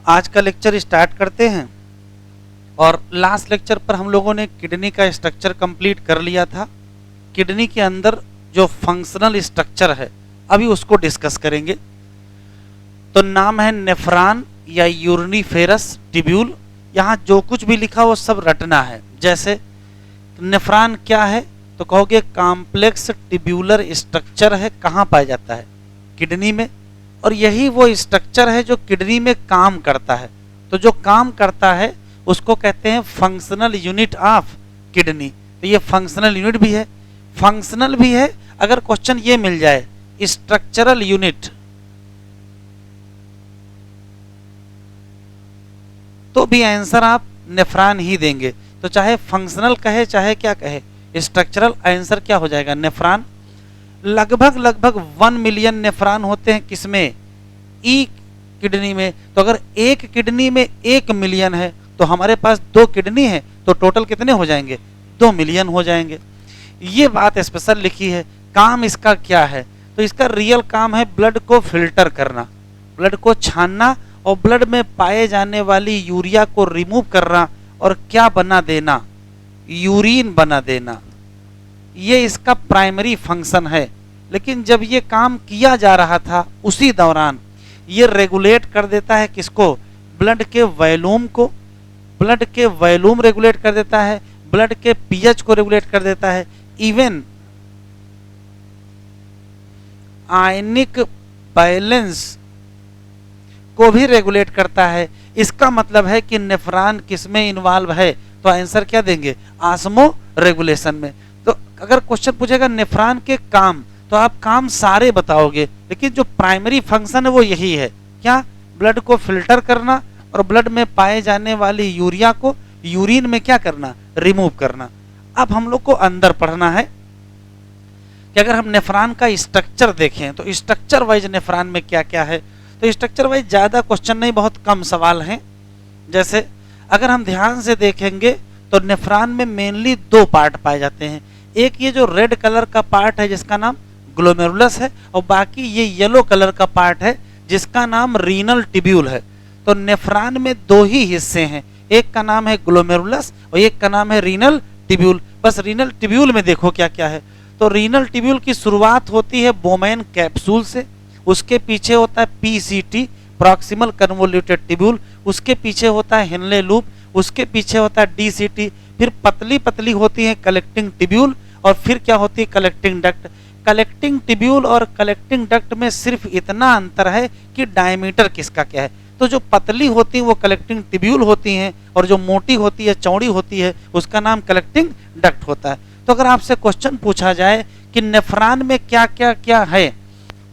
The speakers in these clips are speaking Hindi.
आज का लेक्चर स्टार्ट करते हैं। और लास्ट लेक्चर पर हम लोगों ने किडनी का स्ट्रक्चर कंप्लीट कर लिया था। किडनी के अंदर जो फंक्शनल स्ट्रक्चर है अभी उसको डिस्कस करेंगे। तो नाम है नेफ्रॉन या यूरिनिफेरस ट्यूब्यूल। यहाँ जो कुछ भी लिखा वो सब रटना है। जैसे नेफ्रॉन क्या है तो कहोगे कॉम्प्लेक्स ट्यूब्यूलर स्ट्रक्चर है। कहाँ पाया जाता है? किडनी में। और यही वो स्ट्रक्चर है जो किडनी में काम करता है। तो जो काम करता है उसको कहते हैं फंक्शनल यूनिट ऑफ किडनी। तो ये फंक्शनल यूनिट भी है, फंक्शनल भी है। अगर क्वेश्चन ये मिल जाए स्ट्रक्चरल यूनिट तो भी आंसर आप नेफ्रॉन ही देंगे। तो चाहे फंक्शनल कहे चाहे क्या कहे, स्ट्रक्चरल आंसर क्या हो जाएगा? नेफ्रॉन। लगभग 1 मिलियन नेफ्रॉन होते हैं किसमें? ई किडनी में। तो अगर एक किडनी में 1 मिलियन है तो हमारे पास 2 किडनी है तो टोटल कितने हो जाएंगे? 2 मिलियन हो जाएंगे। ये बात स्पेशल लिखी है। काम इसका क्या है? तो इसका रियल काम है ब्लड को फिल्टर करना, ब्लड को छानना और ब्लड में पाए जाने वाली यूरिया को रिमूव करना और क्या बना देना? यूरिन बना देना। ये इसका प्राइमरी फंक्शन है। लेकिन जब ये काम किया जा रहा था उसी दौरान ये रेगुलेट कर देता है किसको? ब्लड के वॉल्यूम को। ब्लड के वॉल्यूम रेगुलेट कर देता है, ब्लड के पीएच को रेगुलेट कर देता है, इवन आयनिक बैलेंस को भी रेगुलेट करता है। इसका मतलब है कि नेफ्रॉन किसमें इन्वॉल्व है? तो आंसर क्या देंगे? ऑस्मो रेगुलेशन में। तो अगर क्वेश्चन पूछेगा नेफ्रॉन के काम तो आप काम सारे बताओगे, लेकिन जो प्राइमरी फंक्शन है वो यही है। क्या? ब्लड को फिल्टर करना और ब्लड में पाए जाने वाली यूरिया को यूरिन में क्या करना? रिमूव करना। अब हम लोग को अंदर पढ़ना है कि अगर हम नेफ्रॉन का स्ट्रक्चर देखें तो स्ट्रक्चर वाइज नेफ्रॉन में क्या क्या है। तो स्ट्रक्चर वाइज ज़्यादा क्वेश्चन नहीं, बहुत कम सवाल हैं। जैसे अगर हम ध्यान से देखेंगे तो नेफ्रॉन में मेनली 2 पार्ट पाए जाते हैं। एक ये जो रेड कलर का पार्ट है जिसका नाम ग्लोमेरुलस है, और बाकी ये येलो कलर का पार्ट है जिसका नाम रीनल ट्यूब्यूल है। तो नेफ्रॉन में 2 ही हिस्से हैं, एक का नाम है ग्लोमेरुलस और एक का नाम है रीनल ट्यूब्यूल। बस रीनल ट्यूब्यूल में देखो क्या क्या है। तो रीनल ट्यूब्यूल की शुरुआत होती है बोमेन कैप्सूल से, उसके पीछे होता है पीसीटी प्रॉक्सिमल कन्वोल्यूटेड ट्यूब्यूल, उसके पीछे होता है हेनले लूप, उसके पीछे होता है डीसीटी, फिर पतली पतली होती है कलेक्टिंग ट्यूब्यूल, और फिर क्या होती है? Collecting duct. कलेक्टिंग ट्यूब्यूल और कलेक्टिंग डक्ट में सिर्फ इतना अंतर है कि डायमीटर किसका क्या है। तो जो पतली होती है वो कलेक्टिंग ट्यूब्यूल होती हैं और जो मोटी होती है, चौड़ी होती है, उसका नाम कलेक्टिंग डक्ट होता है। तो अगर आपसे क्वेश्चन पूछा जाए कि नेफ्रॉन में क्या क्या क्या है,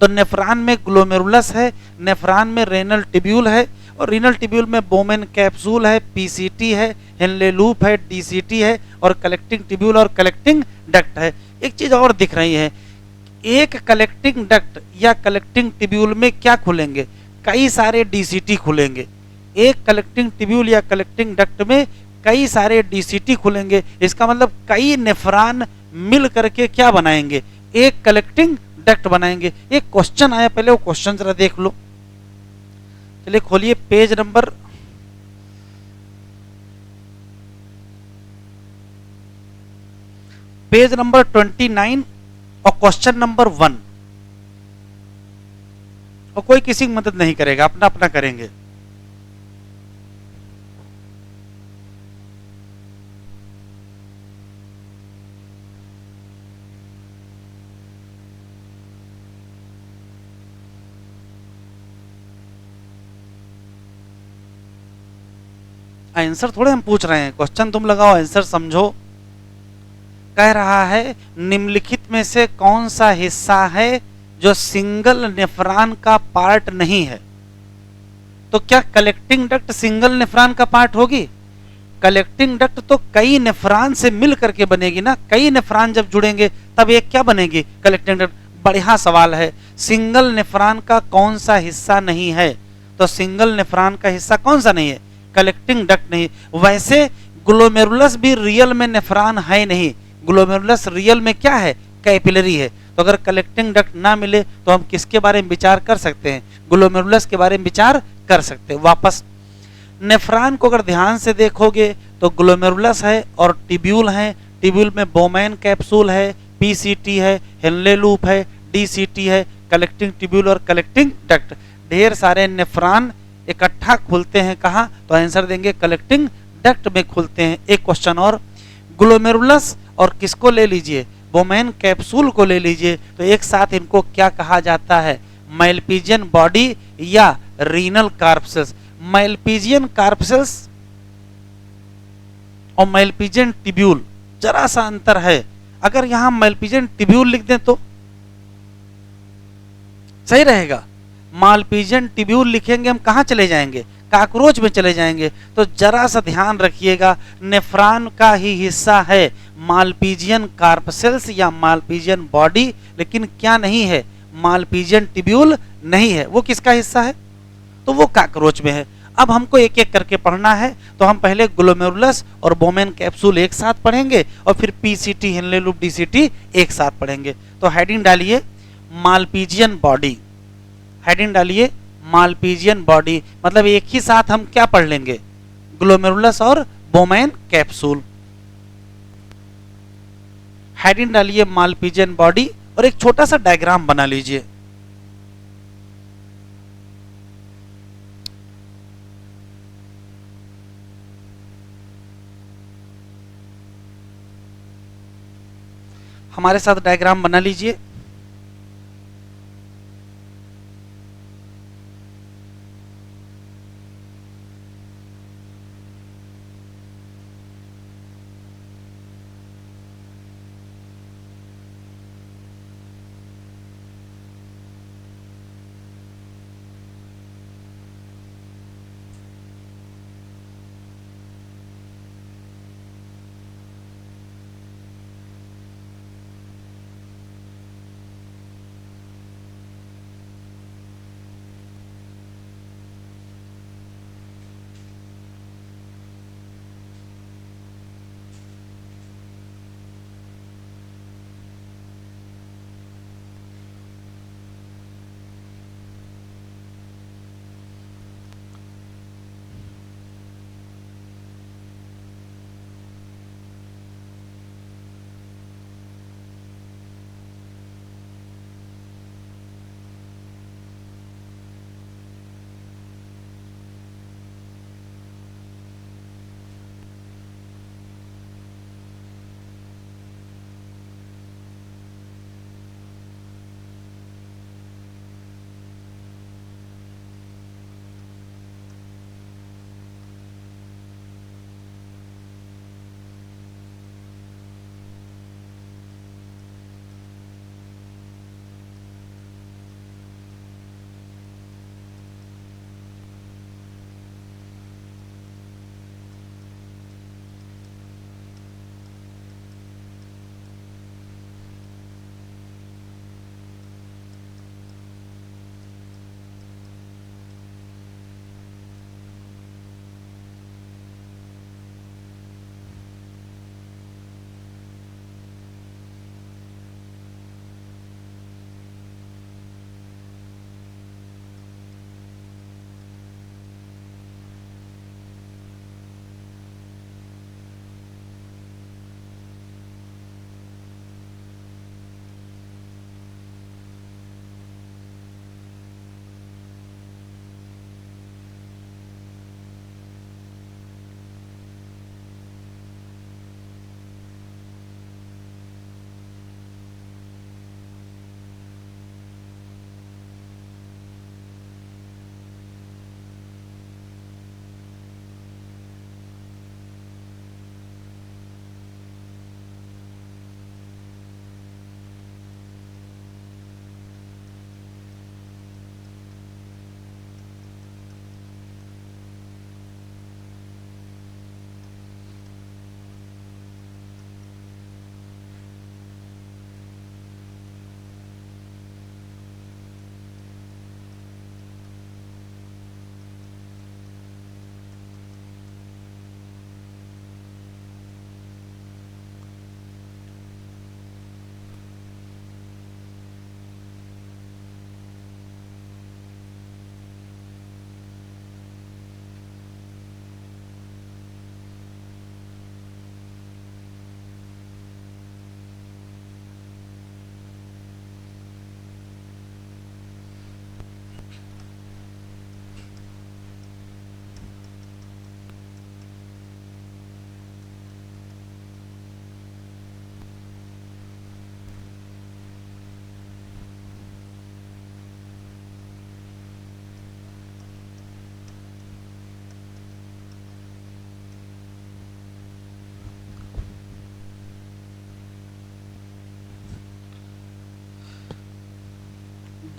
तो नेफ्रॉन में ग्लोमेरुलस है, नेफ्रॉन में रेनल ट्यूब्यूल है, और रीनल ट्यूब्यूल में बोमेन कैप्सूल है, पीसीटी है, हेनले लूप है, डीसीटी है, और कलेक्टिंग ट्यूब्यूल और कलेक्टिंग डक्ट है। एक चीज और दिख रही है, एक कलेक्टिंग डक्ट या कलेक्टिंग ट्यूब्यूल में क्या खुलेंगे? कई सारे डीसीटी खुलेंगे। एक कलेक्टिंग ट्यूब्यूल या कलेक्टिंग डक्ट में कई सारे डीसीटी खुलेंगे। इसका मतलब कई नेफ्रॉन मिल करके क्या बनाएंगे? एक कलेक्टिंग डक्ट बनाएंगे। एक क्वेश्चन आया, पहले वो क्वेश्चन जरा देख लो। चलिए खोलिए पेज नंबर 29 और क्वेश्चन नंबर 1। और कोई किसी की मदद नहीं करेगा, अपना अपना करेंगे। आंसर थोड़े हम पूछ रहे हैं, क्वेश्चन तुम लगाओ, आंसर समझो। कह रहा है निम्नलिखित में से कौन सा हिस्सा है जो सिंगल नेफ्रॉन का पार्ट नहीं है? तो क्या कलेक्टिंग डक्ट सिंगल नेफ्रॉन का पार्ट होगी? कलेक्टिंग डक्ट तो कई नेफ्रॉन से मिल करके बनेगी ना। कई नेफ्रॉन जब जुड़ेंगे तब एक क्या बनेगी? Collecting duct. बढ़िया सवाल है। सिंगल नेफ्रॉन का कौन सा हिस्सा नहीं है? तो सिंगल नेफ्रॉन का हिस्सा कौन सा नहीं है? कलेक्टिंग डक्ट नहीं। वैसे ग्लोमेरुलस भी रियल में नेफ्रॉन है नहीं। ग्लोमेरुलस रियल में क्या है? कैपिलरी है। तो अगर कलेक्टिंग डक्ट ना मिले तो हम किसके बारे में विचार कर सकते हैं? ग्लोमेरुलस के बारे में विचार कर सकते हैं। वापस नेफ्रॉन को अगर ध्यान से देखोगे तो ग्लोमेरुलस है और टिब्यूल है। टिब्यूल में बोमैन कैप्सूल है, पीसीटी है, हेनले लूप है, डीसीटी है, कलेक्टिंग टिब्यूल और कलेक्टिंग डक्ट। ढेर सारे नेफ्रॉन इकट्ठा खुलते हैं कहाँ, तो आंसर देंगे कलेक्टिंग डक्ट में खुलते हैं। एक क्वेश्चन और, ग्लोमेरुलस और किसको ले लीजिए, बोमैन कैप्सूल को ले लीजिए, तो एक साथ इनको क्या कहा जाता है, मैलपीजियन बॉडी या रीनल कार्पसेल्स। मैलपीजियन कार्पसेल्स और मैलपीजियन टिब्यूल जरा सा अंतर है। अगर यहां मैलपीजियन टिब्यूल लिख दें तो सही रहेगा। मालपीजियन टिब्यूल लिखेंगे हम कहां चले जाएंगे, काकरोच में चले जाएंगे। तो जरा सा ध्यान रखिएगा, नेफ्रॉन का ही हिस्सा है मालपीजियन कार्पसेल्स या मालपीजियन बॉडी, लेकिन क्या नहीं है, मालपीजियन टिब्यूल नहीं है। वो किसका हिस्सा है, तो वो काकरोच में है। अब हमको एक एक करके पढ़ना है, तो हम पहले ग्लोमेरुलस और बोमेन कैप्सूल एक साथ पढ़ेंगे और फिर पीसीटी, हेनले लूप, डीसीटी एक साथ पढ़ेंगे। तो हेडिंग डालिए मालपीजियन बॉडी, हेडिंग डालिए मालपीजियन बॉडी, मतलब एक ही साथ हम क्या पढ़ लेंगे, ग्लोमेरुलस और बोमेन कैप्सूल। हेडिंग डालिए मालपीजियन बॉडी और एक छोटा सा डायग्राम बना लीजिए। हमारे साथ डायग्राम बना लीजिए।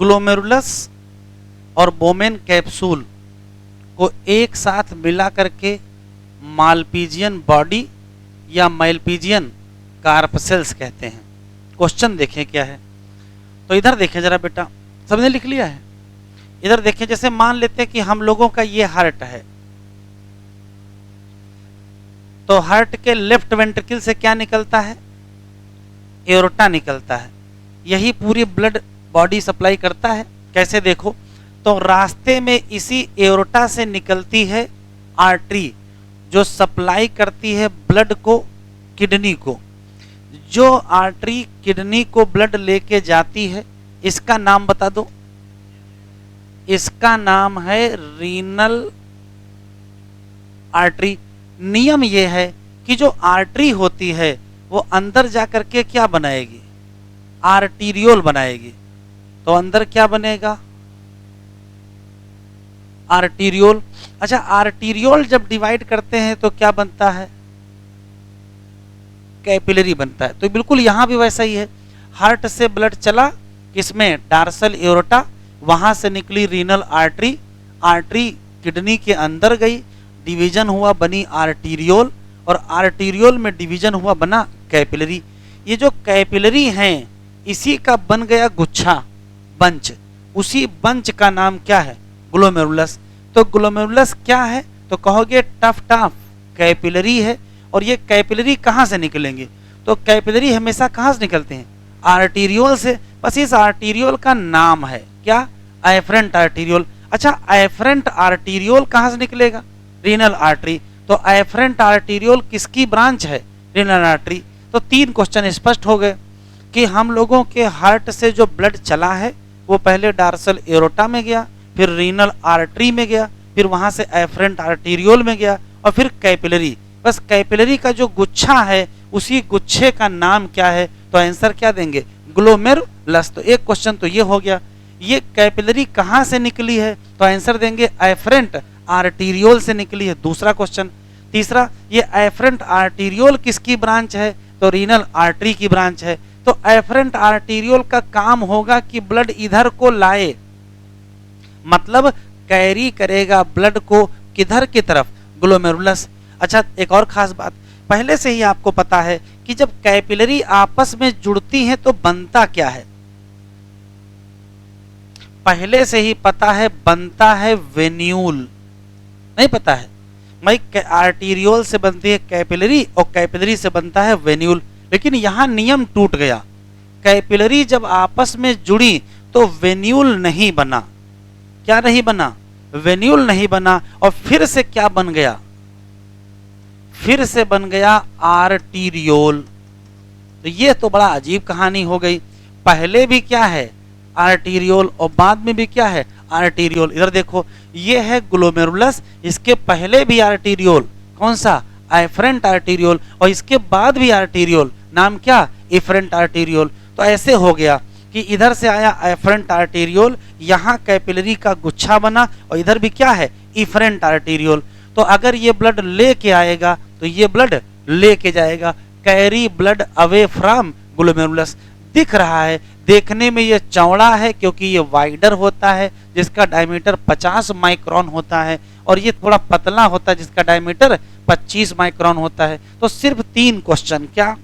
ग्लोमेरुलस और बोमेन कैप्सूल को एक साथ मिला करके मालपीजियन बॉडी या मालपीजियन कार्प सेल्स कहते हैं। क्वेश्चन देखें क्या है। तो इधर देखें जरा बेटा, सबने लिख लिया है? इधर देखें, जैसे मान लेते हैं कि हम लोगों का ये हार्ट है, तो हार्ट के लेफ्ट वेंट्रिकल से क्या निकलता है? एओर्टा निकलता है। यही पूरी ब्लड बॉडी सप्लाई करता है। कैसे देखो, तो रास्ते में इसी एओर्टा से निकलती है आर्टरी जो सप्लाई करती है ब्लड को किडनी को। जो आर्टरी किडनी को ब्लड लेके जाती है, इसका नाम बता दो। इसका नाम है रीनल आर्टरी। नियम यह है कि जो आर्टरी होती है वो अंदर जाकर के क्या बनाएगी? आर्टीरियोल बनाएगी। तो अंदर क्या बनेगा? आर्टीरियोल। अच्छा, आर्टीरियोल जब डिवाइड करते हैं तो क्या बनता है? कैपिलरी बनता है। तो बिल्कुल यहां भी वैसा ही है। हार्ट से ब्लड चला किसमें? डार्सल एओर्टा, वहां से निकली रीनल आर्टरी, आर्टरी किडनी के अंदर गई, डिवीजन हुआ, बनी आर्टीरियोल, और आर्टीरियोल में डिवीजन हुआ, बना कैपिलरी। ये जो कैपिलरी हैं इसी का बन गया गुच्छा, बंच। उसी बंच का नाम क्या है? ग्लोमेरुलस। तो ग्लोमेरुलस क्या है? तो कहोगे टफ टफ कैपिलरी है। और ये कैपिलरी कहाँ से निकलेंगे? तो कैपिलरी हमेशा कहाँ से निकलते हैं? आर्टीरियोल से। बस इस आर्टीरियोल का नाम है क्या? Efferent arteriole. अच्छा, एफरेंट आर्टीरियोल कहाँ से निकलेगा? Renal artery. तो एफरेंट आर्टीरियोल किसकी ब्रांच है? Renal artery. तो 3 क्वेश्चन स्पष्ट हो गए कि हम लोगों के हार्ट से जो ब्लड चला है वो पहले डार्सल एओर्टा में गया, फिर रीनल आर्टरी में गया, फिर वहां से एफरेंट आर्टीरियोल में गया, और फिर कैपिलरी। बस कैपिलरी का जो गुच्छा है उसी गुच्छे का नाम क्या है? तो आंसर क्या देंगे? ग्लोमेरुलस। तो एक क्वेश्चन तो ये हो गया। ये कैपिलरी कहां से निकली है? तो आंसर देंगे एफरेंट आर्टीरियोल से निकली है। दूसरा क्वेश्चन। तीसरा, ये एफरेंट आर्टीरियोल किसकी ब्रांच है? तो रीनल आर्टरी की ब्रांच है। तो एफरेंट आर्टीरियोल का काम होगा कि ब्लड इधर को लाए, मतलब कैरी करेगा ब्लड को किधर की तरफ? ग्लोमेरुलस। अच्छा, एक और खास बात, पहले से ही आपको पता है कि जब कैपिलरी आपस में जुड़ती हैं तो बनता क्या है? पहले से ही पता है, बनता है वेन्यूल। नहीं पता है? भाई आर्टीरियोल से बनती है कैपिलरी और कैपिलरी से बनता है वेन्यूल। लेकिन यहां नियम टूट गया। कैपिलरी जब आपस में जुड़ी तो वेन्यूल नहीं बना। क्या नहीं बना? वेन्यूल नहीं बना। और फिर से क्या बन गया? फिर से बन गया आर्टीरियोल। तो ये तो बड़ा अजीब कहानी हो गई। पहले भी क्या है? आर्टीरियोल, और बाद में भी क्या है? आर्टीरियोल। इधर देखो, ये है ग्लोमेरुलस, इसके पहले भी आर्टीरियोल। कौन सा? Efferent arteriole. और इसके बाद भी आर्टीरियोल। नाम क्या? Efferent arteriole. तो ऐसे हो गया कि इधर से आया एफरेंट आर्टीरियोल, यहाँ कैपिलरी का गुच्छा बना, और इधर भी क्या है? Efferent arteriole. तो अगर ये ब्लड लेके आएगा तो ये ब्लड लेके जाएगा, carry blood away from glomerulus. दिख रहा है, देखने में ये चौड़ा है क्योंकि ये वाइडर होता है जिसका डायमीटर 50 माइक्रोन होता है, और ये थोड़ा पतला होता है जिसका डायमीटर 25 माइक्रोन होता है। तो सिर्फ 3 क्वेश्चन। क्या?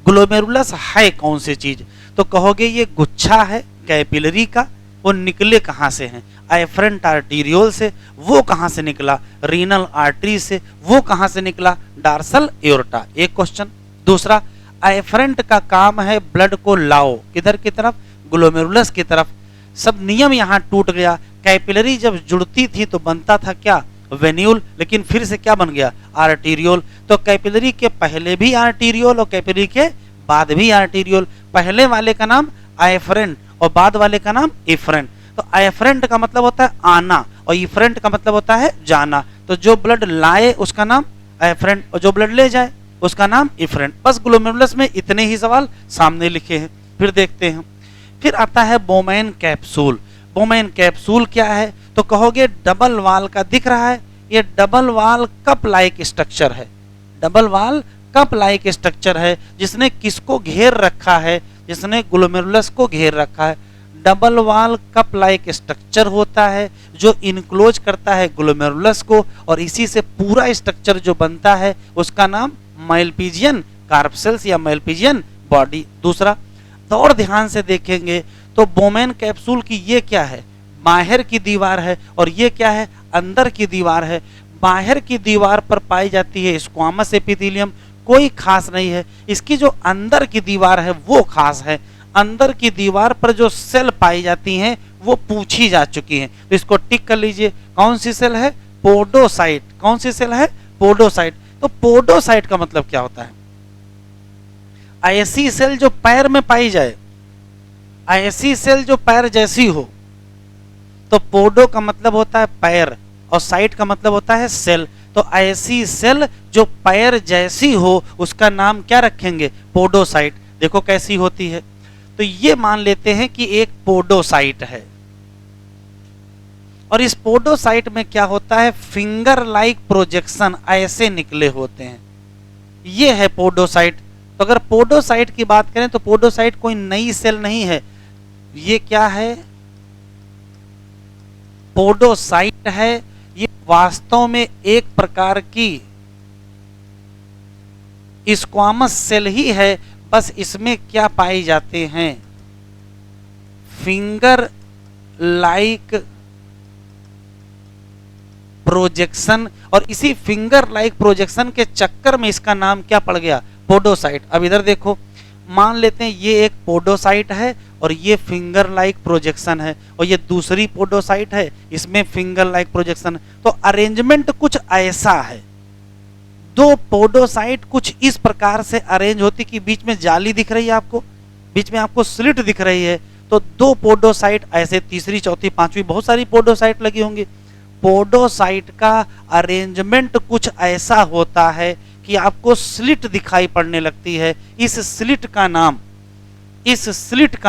ग्लोमेरुलस है कौन सी चीज? तो कहोगे ये गुच्छा है कैपिलरी का। वो निकले कहां से हैं? एफरेंट आर्टीरियोल से। वो कहां से निकला? रीनल आर्टरी से। वो कहां से निकला? Dorsal aorta. एक क्वेश्चन। दूसरा, एफरेंट का काम है ब्लड को लाओ किधर की तरफ? ग्लोमेरुलस की तरफ। सब नियम यहां टूट गया। कैपिलरी जब जुड़ती थी तो बनता था क्या? वेन्यूल। लेकिन फिर से क्या बन गया? आर्टीरियोल। तो कैपिलरी के पहले भी आर्टीरियोल और कैपिलरी के बाद भी आर्टीरियोल। पहले वाले का नाम एफरेंट और बाद वाले का नाम एफरेंट। तो एफरेंट का मतलब होता है आना और एफरेंट का मतलब होता है जाना। तो जो ब्लड लाए उसका नाम एफरेंट और जो ब्लड ले जाए उसका नाम एफरेंट। बस ग्लोमेरुलस में इतने ही सवाल सामने लिखे हैं। फिर देखते हैं। फिर आता है बोमेन कैप्सूल। बोमेन कैप्सूल क्या है? तो कहोगे डबल वाल का दिख रहा है। ये डबल वाल कप लाइक स्ट्रक्चर है। डबल वाल कप लाइक स्ट्रक्चर है जिसने किसको घेर रखा है? जिसने ग्लोमेरुलस को घेर रखा है। डबल वाल कप लाइक स्ट्रक्चर होता है जो इनक्लोज करता है ग्लोमेरुलस को, और इसी से पूरा स्ट्रक्चर जो बनता है उसका नाम माइलपीजियन कार्प सेल्स या माइलपीजियन बॉडी। दूसरा, तो और ध्यान से देखेंगे तो बोमेन कैप्सूल की ये क्या है, बाहर की दीवार है, और ये क्या है, अंदर की दीवार है। बाहर की दीवार पर पाई जाती है स्क्वामस एपिथेलियम, कोई खास नहीं है। इसकी जो अंदर की दीवार है वो खास है। अंदर की दीवार पर जो सेल पाई जाती हैं वो पूछी जा चुकी हैं, तो इसको टिक कर लीजिए। कौन सी सेल है, पोडोसाइट। कौन सी सेल है, पोडोसाइट। तो पोडोसाइट का मतलब क्या होता है, ऐसी सेल जो पैर में पाई जाए, ऐसी सेल जो पैर जैसी हो। तो पोडो का मतलब होता है पैर और साइट का मतलब होता है सेल। तो ऐसी सेल जो पैर जैसी हो उसका नाम क्या रखेंगे, पोडोसाइट। देखो कैसी होती है, तो ये मान लेते हैं कि एक पोडोसाइट है, और इस पोडोसाइट में क्या होता है, फिंगर लाइक प्रोजेक्शन ऐसे निकले होते हैं, ये है पोडोसाइट। तो अगर पोडोसाइट की बात करें तो पोडोसाइट कोई नई सेल नहीं है, ये क्या है, पोडोसाइट है। ये वास्तव में एक प्रकार की स्क्वामस सेल ही है, बस इसमें क्या पाए जाते हैं, फिंगर लाइक प्रोजेक्शन, और इसी फिंगर लाइक प्रोजेक्शन के चक्कर में इसका नाम क्या पड़ गया, पोडोसाइट। अब इधर देखो, मान लेते हैं ये एक पोडोसाइट है और ये फिंगर लाइक प्रोजेक्शन है, और ये दूसरी पोडोसाइट है, इसमें फिंगर लाइक प्रोजेक्शन। तो अरेंजमेंट कुछ ऐसा है, दो पोडोसाइट कुछ इस प्रकार से अरेंज होती कि बीच में जाली दिख रही है आपको, बीच में आपको स्लिट दिख रही है, तो दो पोडोसाइट ऐसे, तीसरी चौथी पांचवी बहुत सारी पोडोसाइट लगी होंगी। पोडोसाइट का अरेंजमेंट कुछ ऐसा होता है कि आपको स्लिट दिखाई पड़ने लगती है। इस स्लिट का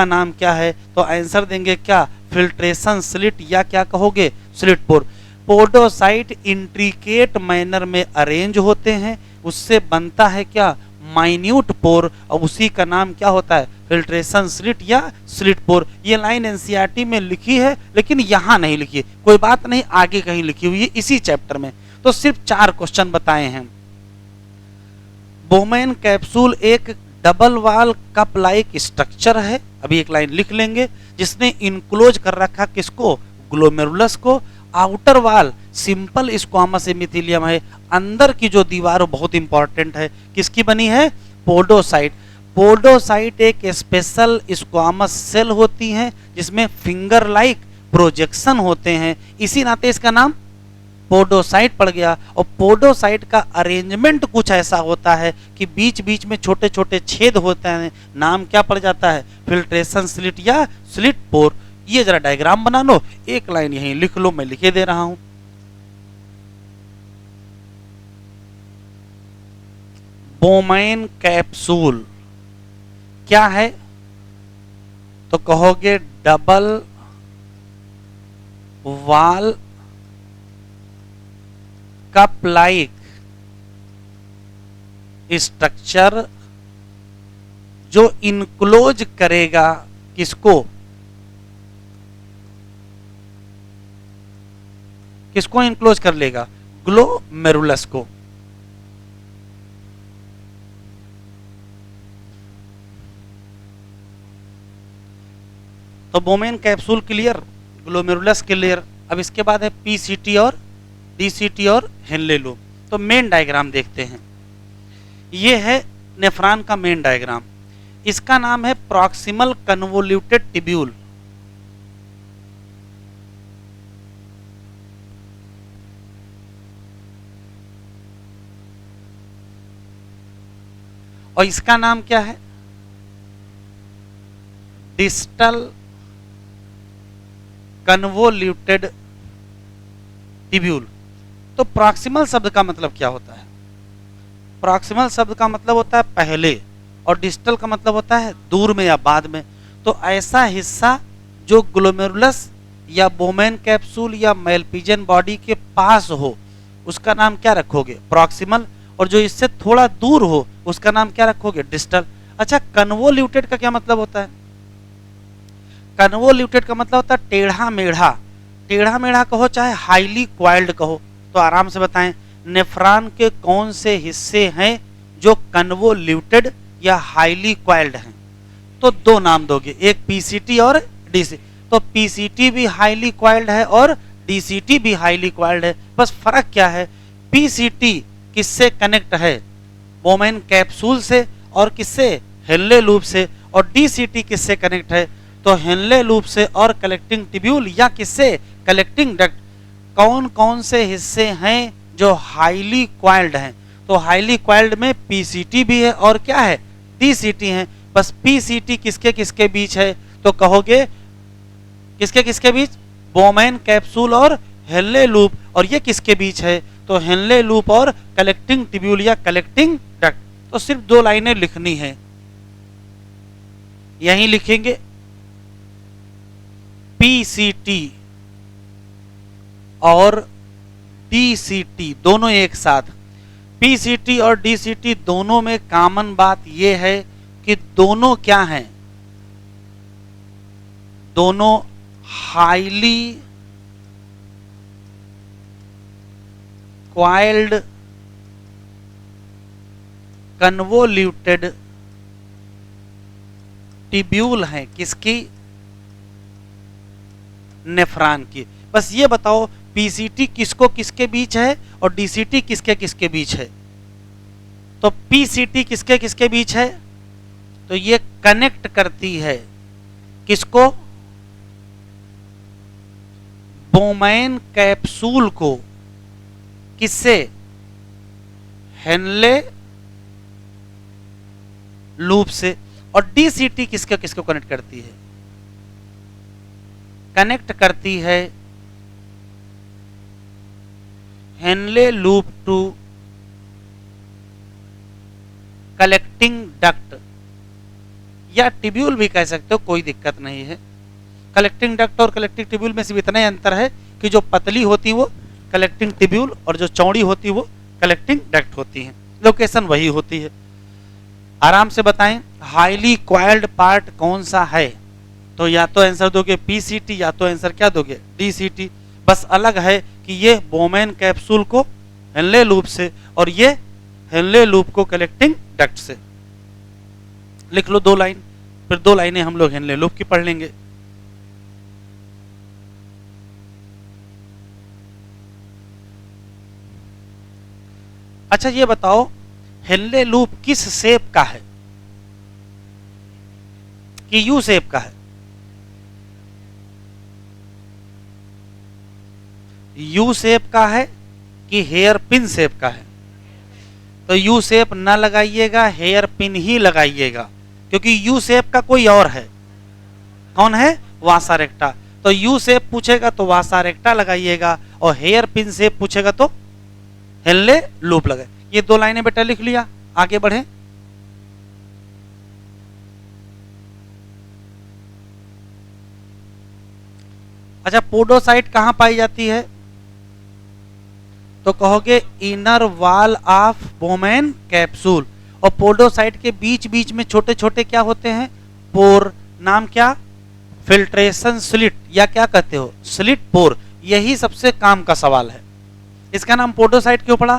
नाम क्या है, तो आंसर देंगे क्या, फिल्ट्रेशन स्लिट, या क्या कहोगे, स्लिट पोर। पोडोसाइट इंट्रिकेट मैनर में अरेंज होते हैं, उससे बनता है क्या, माइन्यूट पोर, और उसी का नाम क्या होता है, फिल्ट्रेशन स्लिट या स्लिट पोर। ये लाइन एनसीईआरटी में लिखी है लेकिन यहां नहीं लिखी है, कोई बात नहीं, आगे कहीं लिखी हुई है इसी चैप्टर में। तो सिर्फ 4 क्वेश्चन बताए हैं। बोमेन कैप्सूल एक डबल वाल कप लाइक स्ट्रक्चर है, अभी एक लाइन लिख लेंगे, जिसने इनक्लोज कर रखा किसको, ग्लोमेरुलस को। आउटर वाल सिंपल स्क्वामस एपिथेलियम है, अंदर की जो दीवार बहुत इंपॉर्टेंट है, किसकी बनी है, पोडोसाइट। पोडोसाइट एक स्पेशल स्क्वामस सेल होती हैं जिसमें फिंगर लाइक प्रोजेक्शन होते हैं, इसी नाते इसका नाम पोडोसाइट पड़ गया। और पोडोसाइट का अरेंजमेंट कुछ ऐसा होता है कि बीच बीच में छोटे छोटे छेद होते हैं, नाम क्या पड़ जाता है, फिल्ट्रेशन स्लिट या स्लिट पोर। ये जरा डायग्राम बना लो, एक लाइन यहीं लिख लो, मैं लिखे दे रहा हूं। बोमेन कैप्सूल क्या है, तो कहोगे डबल वाल कप लाइक स्ट्रक्चर जो इनक्लोज करेगा किसको, किसको इनक्लोज कर लेगा, ग्लोमेरुलस को। तो Bowman capsule clear, glomerulus clear. अब इसके बाद है पीसीटी और डीसीटी और हेनले लूप। तो मेन डायग्राम देखते हैं, ये है नेफ्रॉन का मेन डायग्राम, इसका नाम है प्रॉक्सिमल कन्वोल्यूटेड टिब्यूल। और इसका नाम क्या है, डिस्टल कन्वोल्यूटेड टिब्यूल। तो प्रॉक्सिमल शब्द का मतलब क्या होता है, प्रॉक्सिमल शब्द का मतलब होता है पहले, और डिस्टल का मतलब होता है दूर में या बाद में। तो ऐसा हिस्सा जो ग्लोमेरुलस या बोमेन कैप्सूल या माइलपीजियन बॉडी के पास हो उसका नाम क्या रखोगे, प्रॉक्सिमल, और जो इससे थोड़ा दूर हो उसका नाम क्या रखोगे, डिस्टल। अच्छा, कन्वोल्यूटेड का क्या मतलब होता है, कन्वोल्यूटेड का मतलब होता है टेढ़ा मेढ़ा, टेढ़ा मेढ़ा कहो चाहे हाईली क्वाइल्ड कहो। तो आराम से बताएं नेफ्रॉन के कौन से हिस्से हैं जो कन्वोल्यूटेड या हाईली क्वाइल्ड हैं? तो दो नाम दोगे, एक पीसीटी और डीसीटी। तो पीसीटी भी हाईली क्वाइल्ड है और डीसीटी भी हाईली क्वाइल्ड है, बस फर्क क्या है, पीसीटी किससे कनेक्ट है, बोमेन कैप्सूल से और किससे, हेनले लूप से, और डीसीटी किससे कनेक्ट है, तो हेनले लूप से और कलेक्टिंग ट्यूब्यूल या किससे, कलेक्टिंग डक्ट। कौन कौन से हिस्से हैं जो हाईली क्वाइल्ड हैं? तो हाईली क्वाइल्ड में पीसीटी भी है और क्या है, डीसीटी है। बस पीसीटी किसके किसके बीच है, तो कहोगे किसके किसके बीच, बोमेन कैप्सूल और हेनले लूप। और ये किसके बीच है, तो हेनले लूप और कलेक्टिंग ट्यूब्यूल या कलेक्टिंग डक्ट। तो सिर्फ दो लाइनें लिखनी है, यहीं लिखेंगे पीसीटी और डीसीटी दोनों एक साथ। पीसीटी और डीसीटी दोनों में कॉमन बात यह है कि दोनों क्या हैं, दोनों हाईली क्वाइल्ड कन्वोल्यूटेड ट्यूब्यूल हैं, किसकी, नेफ्रॉन की। बस ये बताओ पीसीटी किसको किसके बीच है और डीसीटी किसके किसके बीच है? तो पीसीटी किसके किसके बीच है, तो ये कनेक्ट करती है किसको, बोमेन कैप्सूल को, किससे, हेनले लूप से। और डीसीटी किसके किसको कनेक्ट करती है, कनेक्ट करती है Henle loop to collecting duct या ट्यूब्यूल भी कह सकते हो, कोई दिक्कत नहीं है। कलेक्टिंग डक्ट और कलेक्टिंग ट्यूब्यूल में सिर्फ इतना ही अंतर है कि जो पतली होती वो कलेक्टिंग ट्यूब्यूल और जो चौड़ी होती वो कलेक्टिंग डक्ट होती हैं, लोकेशन वही होती है। आराम से बताएं हाईली क्वाइल्ड पार्ट कौन सा है, तो या तो आंसर दोगे पीसीटी या तो आंसर क्या दोगे, डीसीटी। बस अलग है कि ये बोमेन कैप्सूल को हेनले लूप से और ये हेनले लूप को कलेक्टिंग डक्ट से। लिख लो दो लाइन, फिर दो लाइनें हम लोग हेनले लूप की पढ़ लेंगे। अच्छा ये बताओ हेनले लूप किस शेप का है, कि यू शेप का है? यू शेप का है कि हेयर पिन शेप का है? तो यू शेप ना लगाइएगा, हेयर पिन ही लगाइएगा, क्योंकि यू शेप का कोई और है, कौन है, वासा रेक्टा। तो यू शेप पूछेगा तो वासा रेक्टा लगाइएगा, और हेयर पिन शेप पूछेगा तो हेनले लूप लगाए। ये दो लाइनें बेटा लिख लिया, आगे बढ़े। अच्छा पोडोसाइट कहां पाई जाती है, तो कहोगे inner wall of Bowman capsule. और पोडोसाइट के बीच बीच में छोटे छोटे क्या होते हैं, पोर। नाम क्या, फिल्ट्रेशन स्लिट या क्या कहते हो, स्लिट पोर। यही सबसे काम का सवाल है। इसका नाम पोडोसाइट क्यों पड़ा,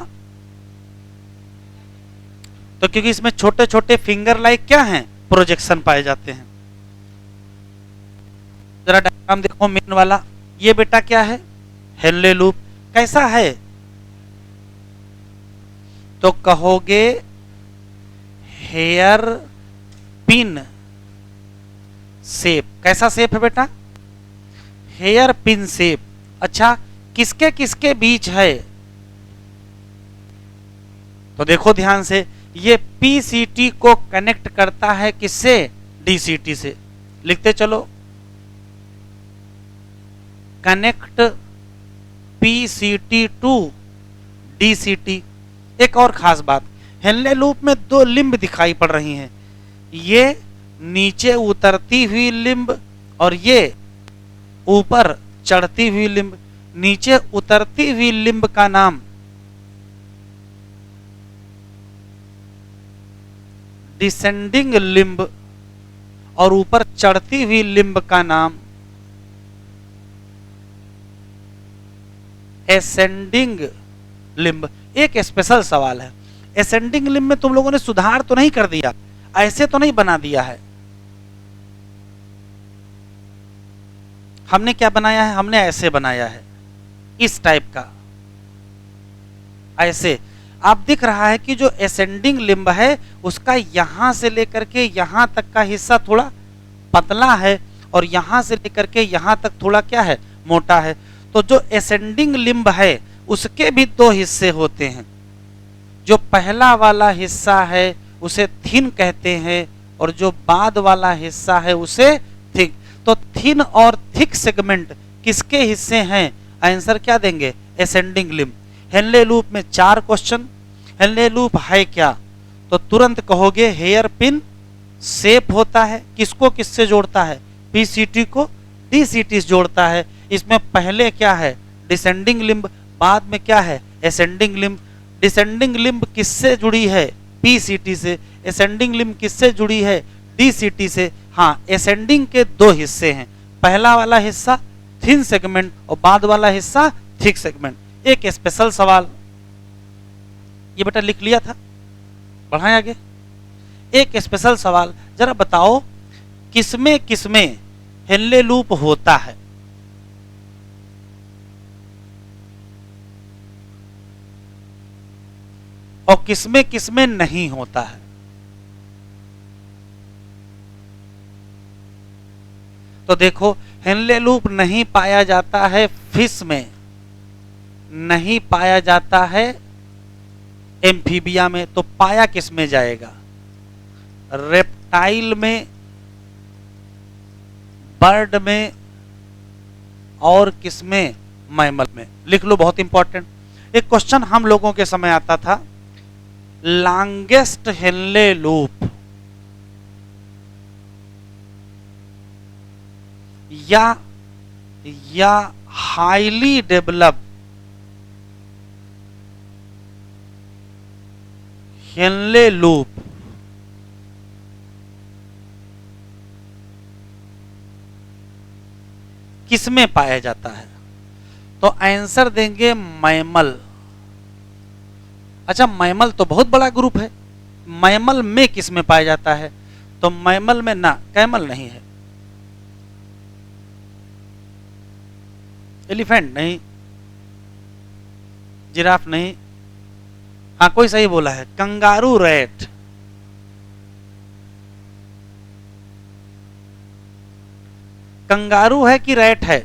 तो क्योंकि इसमें छोटे छोटे फिंगर लाइक क्या हैं, प्रोजेक्शन पाए जाते हैं। जरा डायग्राम देखो मेन वाला, ये बेटा क्या है, हेनले लूप। कैसा है, तो कहोगे हेयर पिन शेप। कैसा शेप है बेटा, हेयर पिन शेप। अच्छा किसके किसके बीच है, तो देखो ध्यान से, ये पीसीटी को कनेक्ट करता है किससे, डीसीटी से। लिखते चलो, कनेक्ट पीसीटी टू डीसीटी। एक और खास बात, हेनले लूप में दो लिंब दिखाई पड़ रही हैं, ये नीचे उतरती हुई लिंब और ये ऊपर चढ़ती हुई लिंब। नीचे उतरती हुई लिंब का नाम डिसेंडिंग लिंब और ऊपर चढ़ती हुई लिम्ब का नाम एसेंडिंग लिम्ब। एक स्पेशल सवाल है, एसेंडिंग लिम्ब में तुम लोगों ने सुधार तो नहीं कर दिया, ऐसे तो नहीं बना दिया है? हमने क्या बनाया है? हमने ऐसे बनाया है, इस टाइप का, ऐसे। आप दिख रहा है कि जो एसेंडिंग लिम्ब है उसका यहां से लेकर के यहां तक का हिस्सा थोड़ा पतला है और यहां से लेकर के यहां तक थोड़ा क्या है, मोटा है। तो जो एसेंडिंग लिम्ब है उसके भी दो हिस्से होते हैं। जो पहला वाला हिस्सा है उसे थिन कहते हैं और जो बाद वाला हिस्सा है उसे थिक। तो थिन और थिक सेगमेंट किसके हिस्से हैं? आंसर क्या देंगे? Ascending limb. हेनले लूप में 4 क्वेश्चन। हेनले लूप है क्या? तो तुरंत कहोगे हेयर पिन शेप होता है। किसको किससे जोड़ता है? पीसीटी को डीसीटी से जोड़ता है। इसमें पहले क्या है? डिसेंडिंग लिम्ब, बाद में क्या है? Ascending limb. डिसेंडिंग लिम्ब किससे जुड़ी है? पीसीटी से। एसेंडिंग लिम्ब किससे जुड़ी है? डीसीटी से। हाँ, एसेंडिंग के 2 हिस्से हैं, पहला वाला हिस्सा थिन सेगमेंट और बाद वाला हिस्सा थिक सेगमेंट। एक स्पेशल सवाल ये बेटा लिख लिया था, बढ़ाएं आगे। एक स्पेशल सवाल, जरा बताओ किसमें किसमें हेनले लूप होता है? और किसमें किसमें नहीं होता है? तो देखो, हेनले लूप नहीं पाया जाता है फिश में, नहीं पाया जाता है एम्फीबिया में। तो पाया किस में जाएगा? रेप्टाइल में, बर्ड में और किसमें? मैमल में। लिख लो, बहुत इंपॉर्टेंट। एक क्वेश्चन हम लोगों के समय आता था, लॉन्गेस्ट हेनले लूप या हाईली डेवलप्ड हेनले लूप किसमें पाया जाता है? तो आंसर देंगे मैमल। अच्छा, मैमल तो बहुत बड़ा ग्रुप है, मैमल में किसमें पाया जाता है? तो मैमल में ना, कैमल नहीं है, एलिफेंट नहीं, जिराफ नहीं। हाँ, कोई सही बोला है, कंगारू रैट। कंगारू है कि रैट है?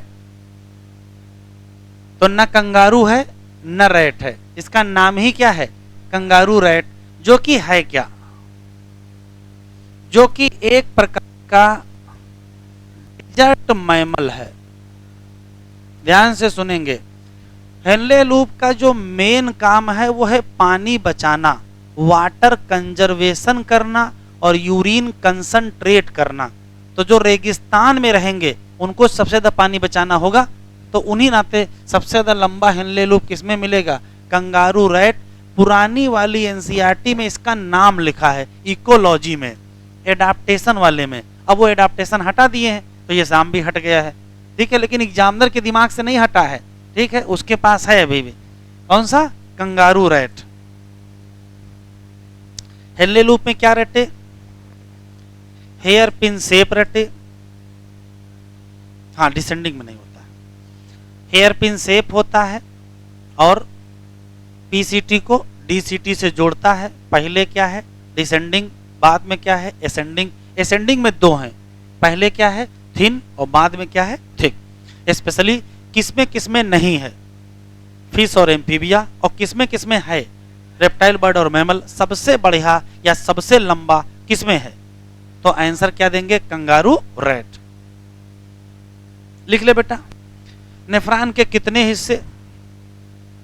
तो न कंगारू है न रैट है, इसका नाम ही क्या है? Kangaroo rat. जो कि है क्या? जो कि एक प्रकार का डेजर्ट मैमल है। ध्यान से सुनेंगे, हेनले लूप का जो मेन काम है वो है पानी बचाना, वाटर कंजर्वेशन करना और यूरिन कंसंट्रेट करना। तो जो रेगिस्तान में रहेंगे उनको सबसे ज्यादा पानी बचाना होगा, तो उन्हीं नाते सबसे ज्यादा लंबा हेनले लूप किसमें मिलेगा? Kangaroo rat. पुरानी वाली एनसीईआरटी में इसका नाम लिखा है, इकोलॉजी में, एडाप्टेशन वाले में। अब वो एडाप्टेशन हटा दिए हैं तो ये नाम भी हट गया है, ठीक है। लेकिन एग्जामिनर के दिमाग से नहीं हटा है, ठीक है, उसके पास है अभी भी। कौन सा? Kangaroo rat. हेनले लूप में क्या रटे? हेयर पिन शेप रटे। हाँ, डिसेंडिंग में नहीं होता है, हेयर पिन शेप होता है और पीसीटी को डीसीटी से जोड़ता है। पहले क्या है? डिसेंडिंग, बाद में क्या है? एसेंडिंग। एसेंडिंग में 2 हैं, पहले क्या है? थिन और बाद में क्या है? थिक। स्पेशली किसमें किसमें नहीं है? फिश और एम्फीबिया। और किसमें किसमें है? रेप्टाइल, बर्ड और मैमल। सबसे बढ़िया या सबसे लंबा किसमें है? तो आंसर क्या देंगे? Kangaroo rat. लिख ले बेटा। नेफ्रॉन के कितने हिस्से?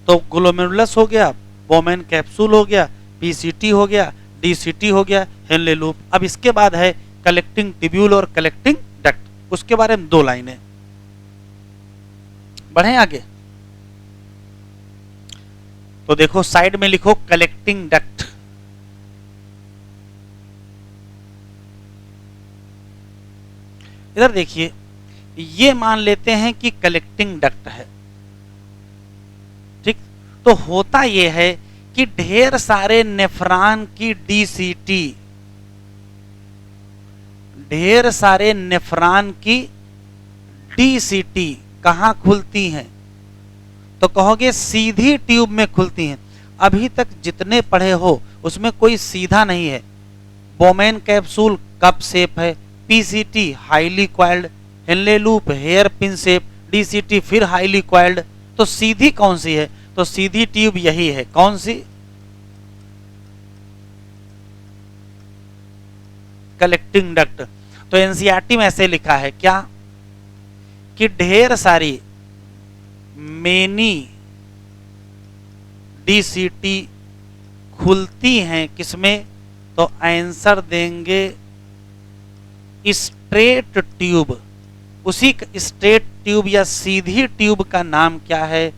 तो ग्लोमेरुलस हो गया, बोमेन कैप्सूल हो गया, पीसीटी हो गया, डीसीटी हो गया, हेनले लूप। अब इसके बाद है कलेक्टिंग ट्यूब्यूल और कलेक्टिंग डक्ट। उसके बारे में 2 लाइनें। बढ़े आगे। तो देखो साइड में लिखो कलेक्टिंग डक्ट। इधर देखिए, ये मान लेते हैं कि कलेक्टिंग डक्ट है, ठीक। तो होता ये है कि ढेर सारे नेफ्रॉन की डीसीटी, ढेर सारे नेफ्रॉन की डीसीटी कहां खुलती हैं? तो कहोगे सीधी ट्यूब में खुलती हैं। अभी तक जितने पढ़े हो उसमें कोई सीधा नहीं है। बोमेन कैप्सूल कप शेप है, PCT highly coiled, Henle loop hairpin shape, DCT फिर हाईली क्वाइल्ड। तो सीधी कौन सी है? तो सीधी ट्यूब यही है। कौन सी? Collecting duct. तो एनसीईआरटी में ऐसे लिखा है क्या कि ढेर सारी मेनी डीसीटी खुलती हैं किसमें? तो आंसर देंगे स्ट्रेट ट्यूब। उसी स्ट्रेट ट्यूब या सीधी ट्यूब का नाम क्या है?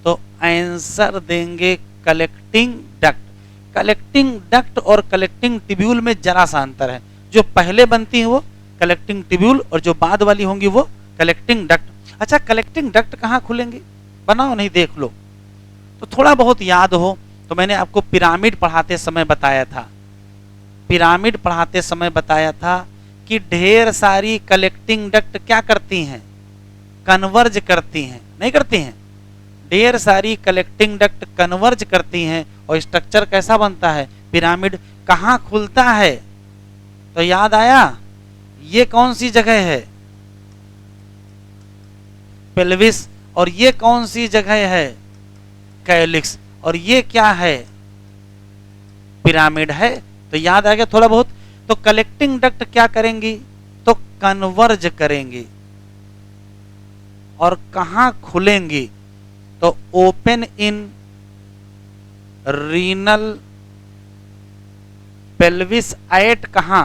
तो आंसर देंगे कलेक्टिंग डक्ट। कलेक्टिंग डक्ट और कलेक्टिंग ट्यूब्यूल में जरा सा अंतर है। जो पहले बनती है वो कलेक्टिंग ट्यूब्यूल और जो बाद वाली होंगी वो कलेक्टिंग डक्ट। अच्छा, कलेक्टिंग डक्ट कहाँ खुलेंगे? बनाओ नहीं, देख लो। तो थोड़ा बहुत याद हो तो मैंने आपको पिरामिड पढ़ाते समय बताया था, पिरामिड पढ़ाते समय बताया था कि ढेर सारी कलेक्टिंग डक्ट क्या करती हैं? कन्वर्ज करती हैं, नहीं करती हैं? ढेर सारी कलेक्टिंग डक्ट कन्वर्ज करती हैं और स्ट्रक्चर कैसा बनता है? पिरामिड। कहाँ खुलता है? तो याद आया, ये कौन सी जगह है? पेल्विस। और ये कौन सी जगह है? कैलिक्स। और ये क्या है? पिरामिड है। तो याद आ गया थोड़ा बहुत। तो कलेक्टिंग डक्ट क्या करेंगी? तो कन्वर्ज करेंगी। और कहां खुलेंगी? तो open in renal pelvis at कहां?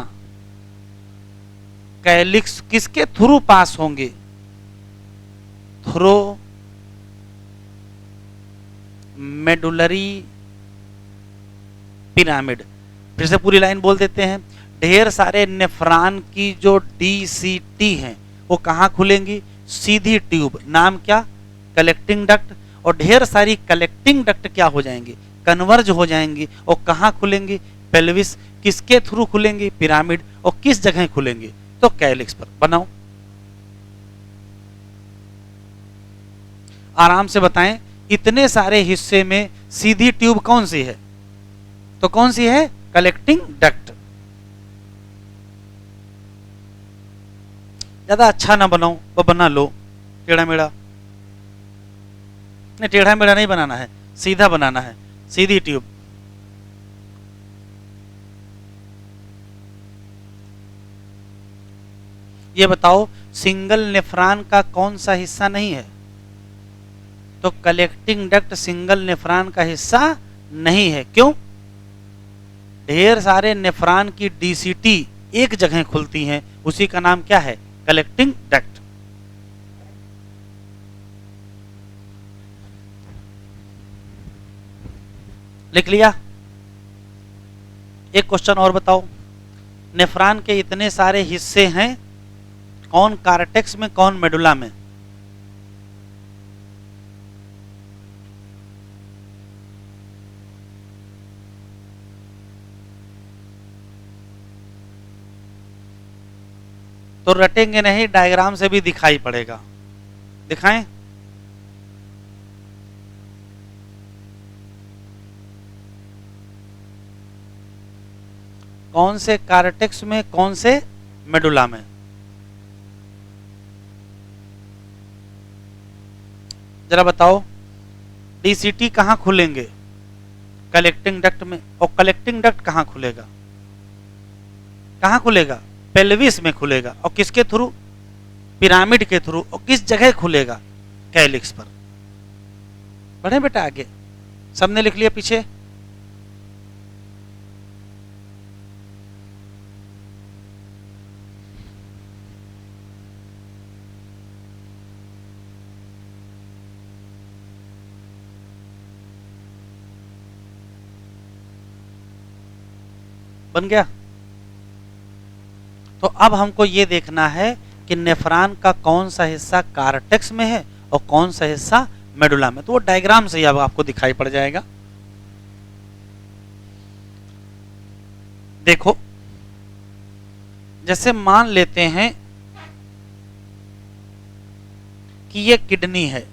कैलिक्स। किसके थ्रू पास होंगे? Through medullary pyramid. फिर से पूरी लाइन बोल देते हैं। ढेर सारे नेफ्रॉन की जो डीसीटी हैं वो कहां खुलेंगी? सीधी ट्यूब। नाम क्या? Collecting duct. और ढेर सारी कलेक्टिंग डक्ट क्या हो जाएंगी? कन्वर्ज हो जाएंगी। और कहां खुलेंगी? पेल्विस। किसके थ्रू खुलेंगी? पिरामिड। और किस जगह खुलेंगी? तो कैलिक्स पर। बनाओ, आराम से बताएं। इतने सारे हिस्से में सीधी ट्यूब कौन सी है? तो कौन सी है? Collecting duct. ज्यादा अच्छा ना बनाओ, वो बना लो टेढ़ा मेढ़ा। नहीं, टेढ़ा मेढ़ा नहीं बनाना है, सीधा बनाना है, सीधी ट्यूब। ये बताओ, सिंगल नेफ्रॉन का कौन सा हिस्सा नहीं है? तो कलेक्टिंग डक्ट सिंगल नेफ्रॉन का हिस्सा नहीं है। क्यों? ढेर सारे नेफ्रॉन की डीसीटी एक जगह खुलती हैं, उसी का नाम क्या है? Collecting duct. लिख लिया? एक क्वेश्चन और बताओ। नेफ्रॉन के इतने सारे हिस्से हैं, कौन कार्टेक्स में, कौन मेडुला में? तो रटेंगे नहीं, डायग्राम से भी दिखाई पड़ेगा। दिखाएं? कौन से कार्टेक्स में, कौन से मेडुला में? जरा बताओ। डीसीटी कहां खुलेंगे? कलेक्टिंग डक्ट में। और कलेक्टिंग डक्ट कहां खुलेगा? कहां खुलेगा? पेल्विस में खुलेगा। और किसके थ्रू? पिरामिड के थ्रू। और किस जगह खुलेगा? कैलिक्स पर। बढ़े बेटा आगे। सबने लिख लिया पीछे? बन गया? तो अब हमको ये देखना है कि नेफ्रॉन का कौन सा हिस्सा कार्टेक्स में है और कौन सा हिस्सा मेडुला में। तो वो डायग्राम से ही अब आपको दिखाई पड़ जाएगा। देखो, जैसे मान लेते हैं कि ये किडनी है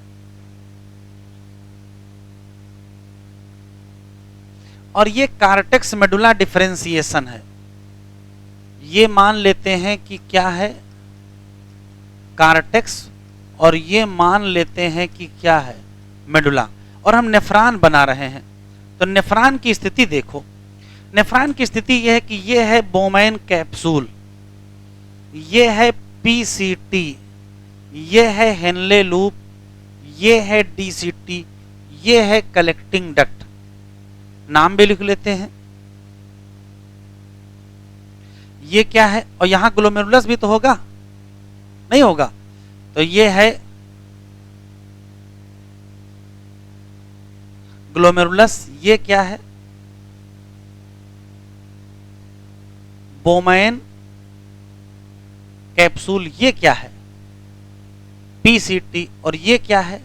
और ये कार्टेक्स मेडुला डिफरेंशिएशन है। ये मान लेते हैं कि क्या है, कार्टेक्स, और ये मान लेते हैं कि क्या है, मेडुला, और हम नेफ्रॉन बना रहे हैं। तो नेफ्रॉन की स्थिति देखो, नेफ्रॉन की स्थिति यह है कि ये है बोमैन कैप्सूल, ये है पीसीटी, ये है हेनले लूप, ये है डीसीटी, ये है कलेक्टिंग डक्ट। नाम भी लिख लेते हैं। ये क्या है, और यहां ग्लोमेरुलस भी तो होगा, नहीं होगा? तो ये है ग्लोमेरुलस, ये क्या है, बोमैन कैप्सूल, ये क्या है, पीसीटी, और ये क्या है,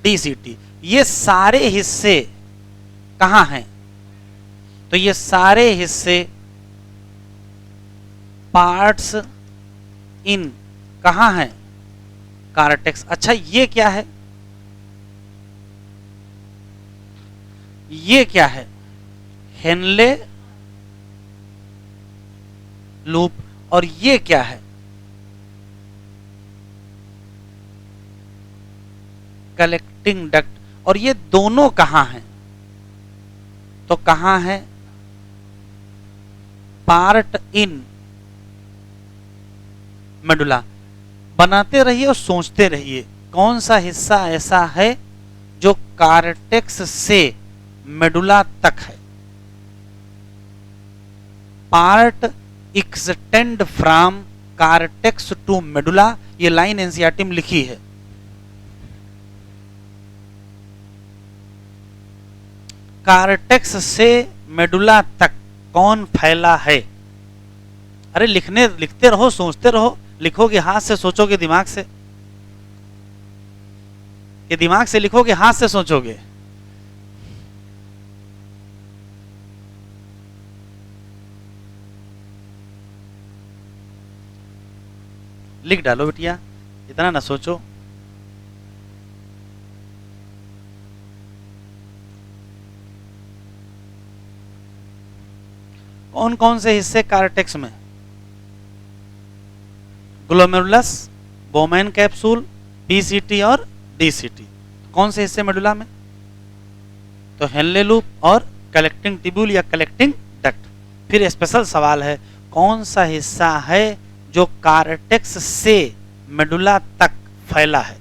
डीसीटी। ये सारे हिस्से कहां हैं? तो ये सारे हिस्से पार्ट्स इन कहां हैं, कार्टेक्स। अच्छा, ये क्या है, ये क्या है, हेनले लूप, और ये क्या है, कलेक्टिंग डक्ट। और ये दोनों कहां हैं? तो कहां है, पार्ट इन मेडुला। बनाते रहिए और सोचते रहिए कौन सा हिस्सा ऐसा है जो कार्टेक्स से मेडुला तक है। Part extend from cortex to medulla, ये लाइन एनसीईआरटी में लिखी है। कार्टेक्स से मेडुला तक कौन फैला है? अरे लिखते रहो, सोचते रहो। लिखोगे हाथ से, सोचोगे दिमाग से, कि दिमाग से लिखोगे, हाथ से सोचोगे। लिख डालो बिटिया, इतना ना सोचो। कौन कौन से हिस्से कार्टेक्स में? ग्लोमेरुलस, बोमैन कैप्सूल, पीसीटी और डीसीटी। कौन से हिस्से मेडुला में? तो हेनले लूप और कलेक्टिंग ट्यूब्यूल या कलेक्टिंग डक्ट। फिर स्पेशल सवाल है, कौन सा हिस्सा है जो कार्टेक्स से मेडुला तक फैला है?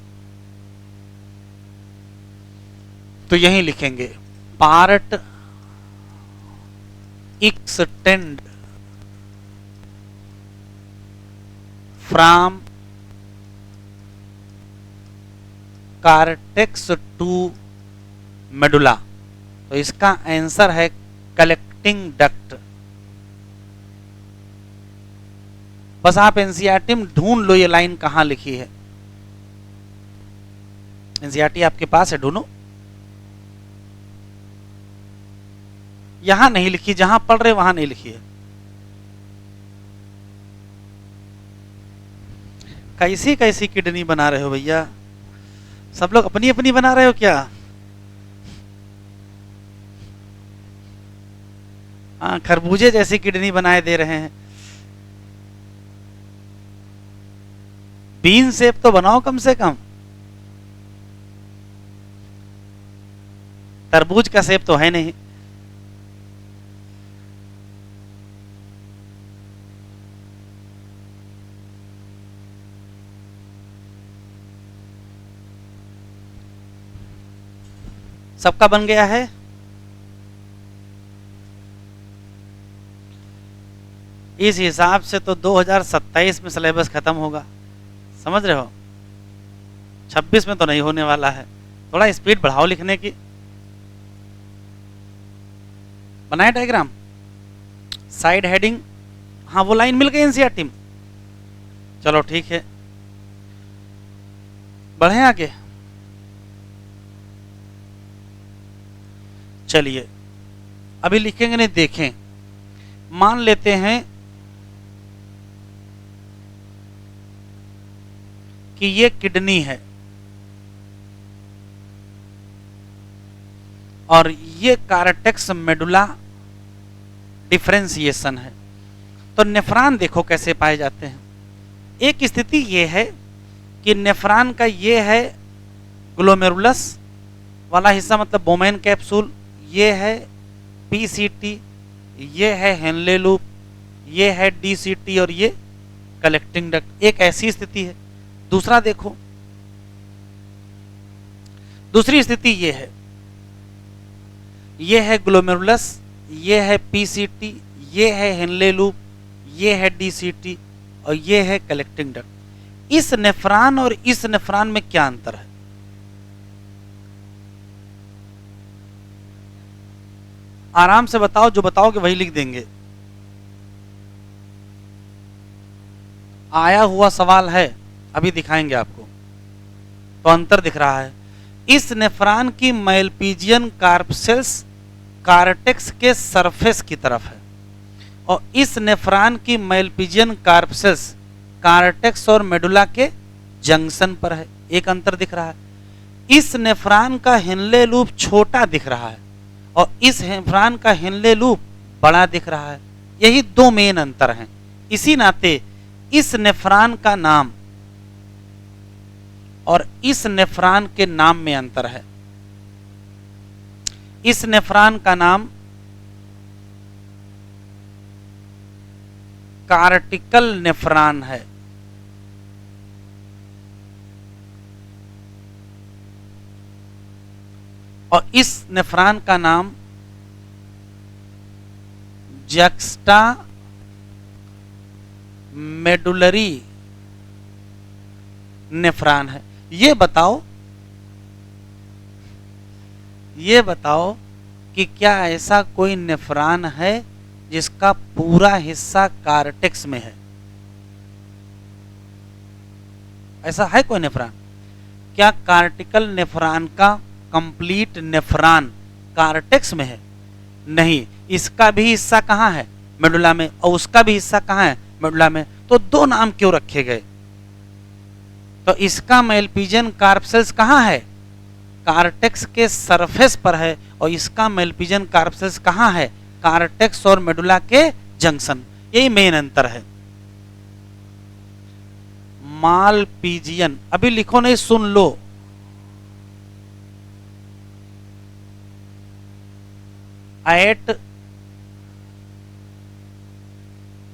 तो यही लिखेंगे, part extend from cortex to medulla. तो इसका आंसर है कलेक्टिंग डक्ट। बस आप एनसीईआरटी में ढूंढ लो ये लाइन कहां लिखी है। एनसीईआरटी आपके पास है, ढूंढो। यहां नहीं लिखी, जहां पढ़ रहे वहां नहीं लिखी है। कैसी कैसी किडनी बना रहे हो भैया? सब लोग अपनी अपनी बना रहे हो क्या? हाँ, खरबूजे जैसी किडनी बनाए दे रहे हैं। बीन शेप तो बनाओ कम से कम। तरबूज का शेप तो है नहीं। सबका बन गया है? इस हिसाब से तो 2027 में सिलेबस खत्म होगा, समझ रहे हो? 26 में तो नहीं होने वाला है। थोड़ा स्पीड बढ़ाओ लिखने की। बनाए डायग्राम, साइड हेडिंग हाँ वो लाइन मिल गई एनसीईआरटी में। चलो ठीक है, बढ़े आगे। चलिए अभी लिखेंगे नहीं, देखें। मान लेते हैं कि ये किडनी है और ये कार्टेक्स मेडुला डिफरेंशिएशन है। तो नेफ्रॉन देखो कैसे पाए जाते हैं। एक स्थिति ये है कि नेफ्रॉन का ये है ग्लोमेरुलस वाला हिस्सा, मतलब बोमेन कैप्सूल, ये है पीसीटी, ये है हेनले लूप, ये है डीसीटी और ये कलेक्टिंग डक्ट। एक ऐसी स्थिति है। दूसरा देखो, दूसरी स्थिति ये है ग्लोमेरुलस, ये है पीसीटी, ये है हेनले लूप, ये है डीसीटी और ये है कलेक्टिंग डक्ट। इस नेफ्रॉन और इस नेफ्रॉन में क्या अंतर है? आराम से बताओ, जो बताओगे वही लिख देंगे। आया हुआ सवाल है, अभी दिखाएंगे आपको। तो अंतर दिख रहा है। इस नेफ्रॉन की मैलपीजियन कार्पसेल्स कार्टेक्स के सरफेस की तरफ है और इस नेफ्रॉन की मैलपीजियन कार्पसेल्स कार्टेक्स और मेडुला के जंक्शन पर है। एक अंतर दिख रहा है। इस नेफ्रॉन का हेनले लूप छोटा दिख रहा है और इस नेफ्रॉन का हेनले लूप बड़ा दिख रहा है। यही दो मेन अंतर हैं। इसी नाते इस नेफ्रॉन का नाम और इस नेफ्रॉन के नाम में अंतर है। इस नेफ्रॉन का नाम कार्टिकल नेफ्रॉन है और इस नेफ्रॉन का नाम जक्स्टा मेडुलरी नेफ्रॉन है। ये बताओ कि क्या ऐसा कोई नेफ्रॉन है जिसका पूरा हिस्सा कार्टेक्स में है? ऐसा है कोई नेफ्रॉन? क्या कार्टिकल नेफ्रॉन का कंप्लीट नेफ्रॉन कार्टेक्स में है? नहीं। इसका भी हिस्सा कहां है? मेडुला में। और उसका भी हिस्सा कहां है? मेडुला में। तो दो नाम क्यों रखे गए? तो इसका मैलपीजियन कार्पसेल्स कहां है? कार्टेक्स के सरफेस पर है और इसका मैलपीजियन कार्पसेल्स कहां है? कार्टेक्स और मेडुला के जंक्शन। यही मेन अंतर है। मालपीजियन, अभी लिखो नहीं, सुन लो। एट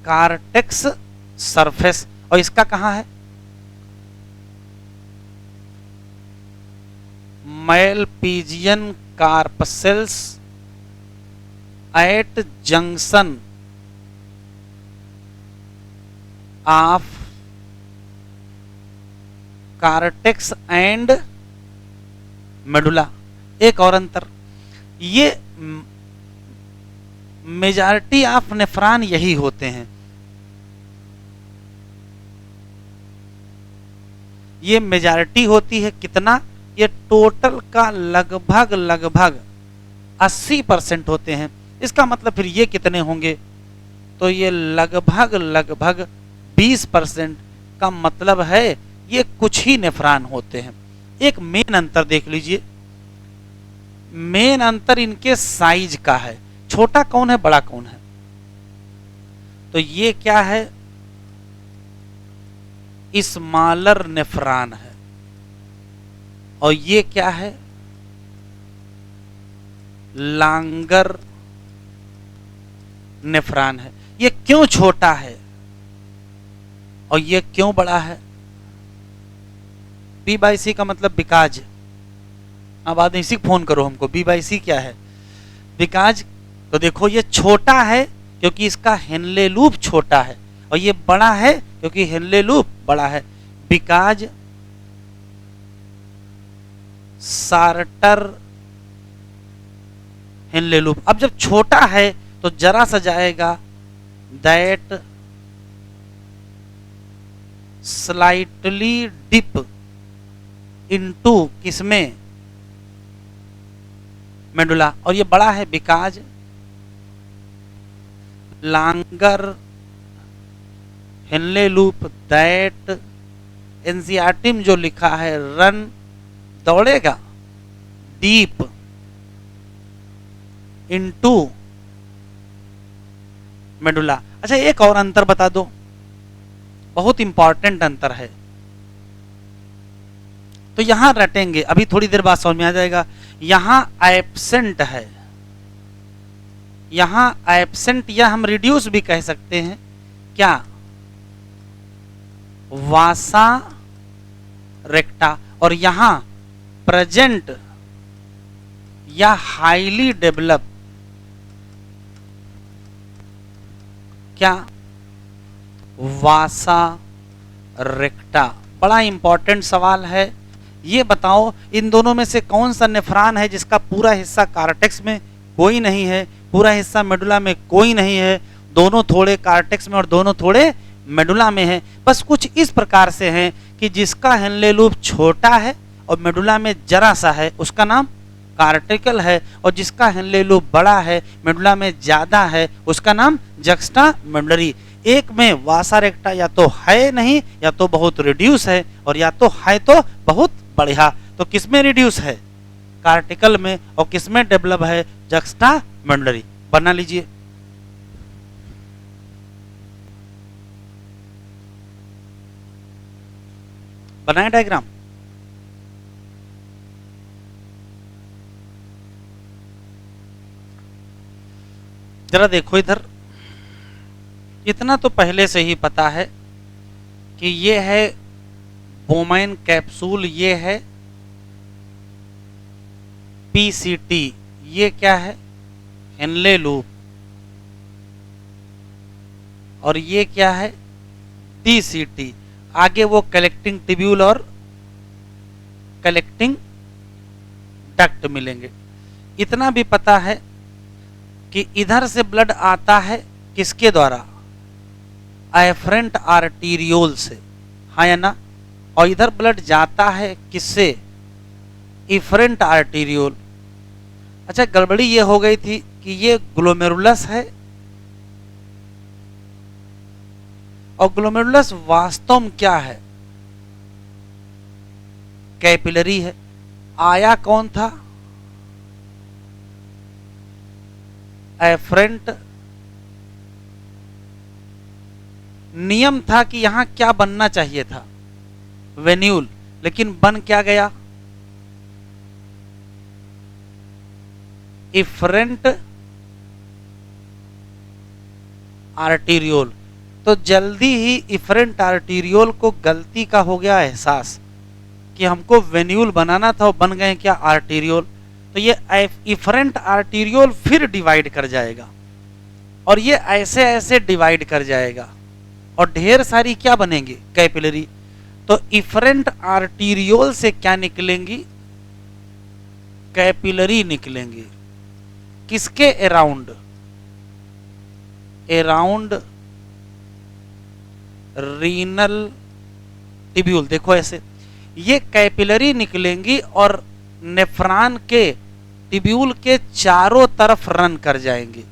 कार्टेक्स सरफेस, और इसका कहां है? Malpighian corpuscles at junction of cortex and medulla. एक और अंतर, ये मेजॉरिटी ऑफ नेफ्रॉन यही होते हैं। ये मेजॉरिटी होती है कितना? ये टोटल का लगभग 80% होते हैं। इसका मतलब फिर ये कितने होंगे? तो ये लगभग 20% का मतलब है ये कुछ ही नेफ्रॉन होते हैं। एक मेन अंतर देख लीजिए। मेन अंतर इनके साइज का है। छोटा कौन है, बड़ा कौन है? तो ये क्या है? स्मॉलर नेफ्रॉन है और ये क्या है? लॉन्गर नेफ्रॉन है। ये क्यों छोटा है और ये क्यों बड़ा है? बी बाई सी का मतलब बिकाज। अब आदमी इसी फोन करो हमको, बी बाई सी क्या है? बिकाज। तो देखो ये छोटा है क्योंकि इसका हेनले लूप छोटा है और ये बड़ा है क्योंकि हेनले लूप बड़ा है। Because shorter Henle loop. अब जब छोटा है तो जरा सा जाएगा, दैट स्लाइटली डिप इनटू किसमें, मेडुला। और ये बड़ा है because longer Henle loop that NCERT में जो लिखा है रन दौड़ेगा डीप इनटू मेडुला। अच्छा एक और अंतर बता दो, बहुत इंपॉर्टेंट अंतर है, तो यहां रटेंगे, अभी थोड़ी देर बाद समझ में आ जाएगा। यहां एब्सेंट है, यहां एब्सेंट या हम रिड्यूस भी कह सकते हैं क्या, वासा रेक्टा। और यहां प्रेजेंट या हाईली डेवलप क्या, वासा रेक्टा। बड़ा इंपॉर्टेंट सवाल है, ये बताओ इन दोनों में से कौन सा नेफ्रॉन है जिसका पूरा हिस्सा कार्टेक्स में, कोई नहीं है, पूरा हिस्सा मेडुला में कोई नहीं है, दोनों थोड़े कार्टेक्स में और दोनों थोड़े मेडुला में है। बस कुछ इस प्रकार से हैं कि जिसका हेनले लूप छोटा है और मेडुला में जरा सा है उसका नाम कार्टिकल है, और जिसका हेनले लूप बड़ा है मेडुला में ज्यादा है उसका नाम जक्स्टा मेडुलरी। एक में वासा रेक्टा या तो है नहीं या तो बहुत रिड्यूस है, और या तो है तो बहुत बढ़िया। तो किसमें रिड्यूस है, कार्टिकल में, और किसमें डेवलप है, जक्स्टा मेडुलरी। बना लीजिए। बनाए डायग्राम। जरा देखो इधर, इतना तो पहले से ही पता है कि ये है बोमैन कैप्सूल, ये है पीसीटी, ये क्या है हेनले लूप, और ये क्या है टीसीटी। आगे वो कलेक्टिंग ट्यूब्यूल और कलेक्टिंग डक्ट मिलेंगे। इतना भी पता है कि इधर से ब्लड आता है किसके द्वारा, एफरेंट आर्टीरियोल से, हाँ या ना, और इधर ब्लड जाता है किससे, इफरेंट आर्टीरियोल। अच्छा गड़बड़ी ये हो गई थी कि ये ग्लोमेरुलस है, और ग्लोमेरुलस वास्तव में क्या है, कैपिलरी है। आया कौन था, एफरेंट। नियम था कि यहां क्या बनना चाहिए था, वेन्यूल, लेकिन बन क्या गया, इफरेंट आर्टीरियोल। तो जल्दी ही इफरेंट आर्टीरियोल को गलती का हो गया एहसास कि हमको वेन्यूल बनाना था, और बन गए क्या, आर्टीरियोल। तो ये इफरेंट आर्टीरियोल फिर डिवाइड कर जाएगा, और ये ऐसे ऐसे डिवाइड कर जाएगा, और ढेर सारी क्या बनेंगी, कैपिलरी। तो इफरेंट आर्टीरियोल से क्या निकलेंगी, कैपिलरी निकलेंगी। किसके अराउंड, अराउंड रीनल ट्यूब्यूल। देखो ऐसे ये कैपिलरी निकलेंगी और नेफ्रॉन के ट्यूब्यूल के चारों तरफ रन कर जाएंगी।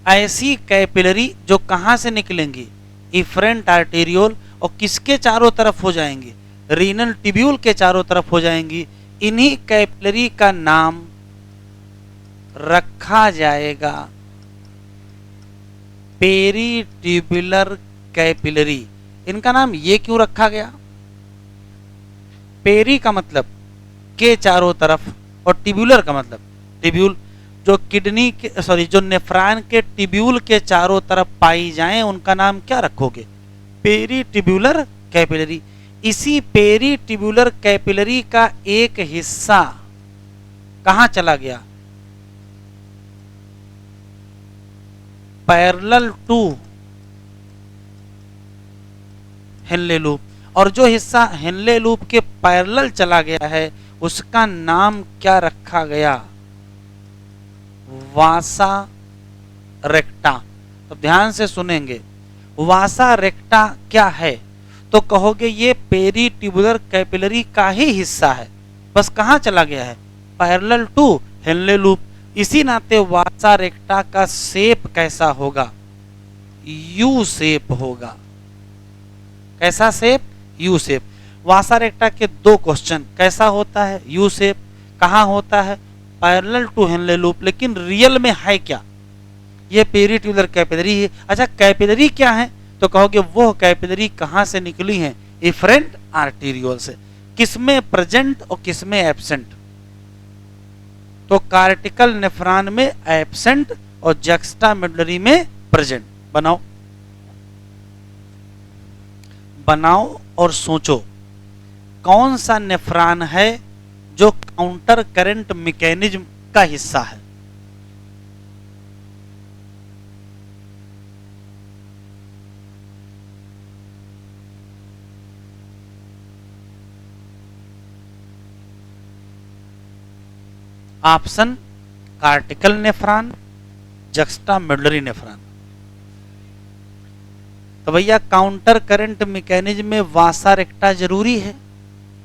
ऐसी कैपिलरी जो कहां से निकलेंगी, इफरेंट आर्टेरियोल, और किसके चारों तरफ हो जाएंगी, रीनल ट्यूब्यूल के चारों तरफ हो जाएंगी। इन्हीं कैपिलरी का नाम रखा जाएगा पेरीट्यूबुलर कैपिलरी। इनका नाम ये क्यों रखा गया, पेरी का मतलब के चारों तरफ, और ट्यूबुलर का मतलब ट्यूब्यूल। जो किडनी के जो नेफ्रॉन के ट्यूब्यूल के चारों तरफ पाई जाएं उनका नाम क्या रखोगे, पेरीट्यूबुलर कैपिलरी। इसी पेरीट्यूबुलर कैपिलरी का एक हिस्सा कहां चला गया, पैरेलल टू हेनले लूप, और जो हिस्सा हेनले लूप के पैरेलल चला गया है उसका नाम क्या रखा गया, वासा रेक्टा। तो ध्यान से सुनेंगे, वासा रेक्टा क्या है, तो कहोगे ये पेरीट्यूबुलर कैपिलरी का ही हिस्सा है, बस कहाँ चला गया है, पैरेलल टू हेनले लूप। इसी नाते वासा रेक्टा का शेप कैसा होगा, यू शेप होगा। कैसा शेप, यू शेप। वासा रेक्टा के दो क्वेश्चन, कैसा होता है यू शेप, कहाँ होता है पैरेलल टू हेनले लूप, लेकिन रियल में है क्या, ये पेरीट्यूबुलर कैपिलरी है। अच्छा कैपिलरी क्या है, तो कहोगे वो कैपिलरी कहां से निकली है, इफरेंट आर्टीरियोल से। किसमें प्रेजेंट और किसमें एब्सेंट, तो कार्टिकल नेफ्रॉन में एब्सेंट और जक्स्टामेडुलरी में प्रेजेंट। बनाओ बनाओ और सोचो कौन सा नेफ्रॉन है जो काउंटर करंट मैकेनिज्म का हिस्सा है। Option cortical nephron, juxtamedullary nephron. तो भैया काउंटर करंट मैकेनिज्म में वासा रेक्टा जरूरी है,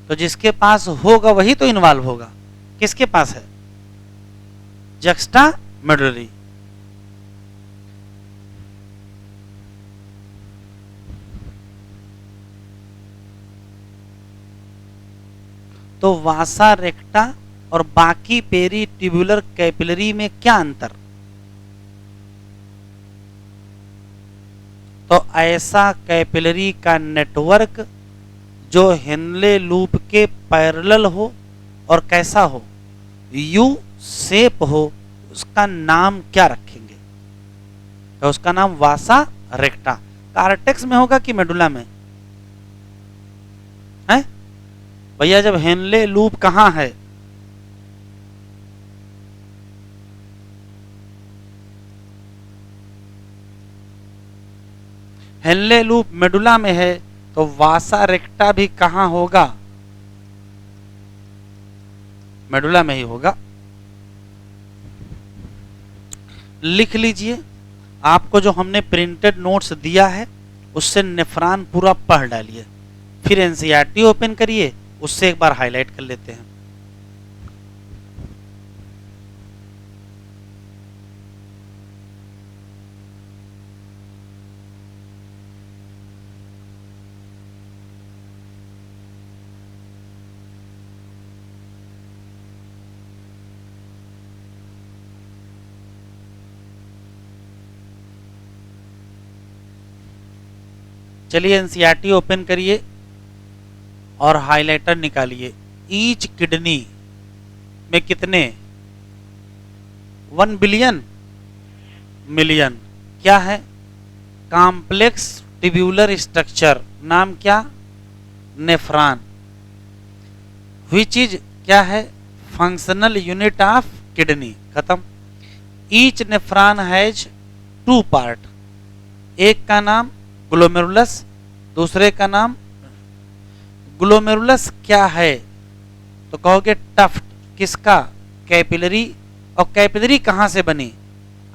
तो जिसके पास होगा वही तो इन्वॉल्व होगा। किसके पास है, जक्स्टामेडुलरी। तो वासा रेक्टा और बाकी पेरीट्यूबुलर कैपिलरी में क्या अंतर, तो ऐसा कैपिलरी का नेटवर्क जो हेनले लूप के पैरेलल हो और कैसा हो, यू शेप हो, उसका नाम क्या रखेंगे, तो उसका नाम वासा रेक्टा। कार्टेक्स में होगा कि मेडुला में है भैया, जब हेनले लूप कहां है, हेनले लूप मेडुला में है, तो वासा रेक्टा भी कहां होगा, मेडुला में ही होगा। लिख लीजिए, आपको जो हमने प्रिंटेड नोट्स दिया है उससे नेफ्रॉन पूरा पढ़ डालिए, फिर एनसीईआरटी ओपन करिए, उससे एक बार हाईलाइट कर लेते हैं। चलिए एनसीईआरटी ओपन करिए और हाइलाइटर निकालिए। ईच किडनी में कितने, 1 बिलियन मिलियन, क्या है, कॉम्प्लेक्स ट्यूब्यूलर स्ट्रक्चर, नाम क्या, नेफ्रॉन। व्हिच इज क्या है, फंक्शनल यूनिट ऑफ किडनी, खत्म। ईच नेफ्रॉन हैज 2 पार्ट, एक का नाम ग्लोमेरुलस, दूसरे का नाम, ग्लोमेरुलस क्या है, तो कहोगे टफ्ट, किसका, कैपिलरी। और कैपिलरी कहां से बनी,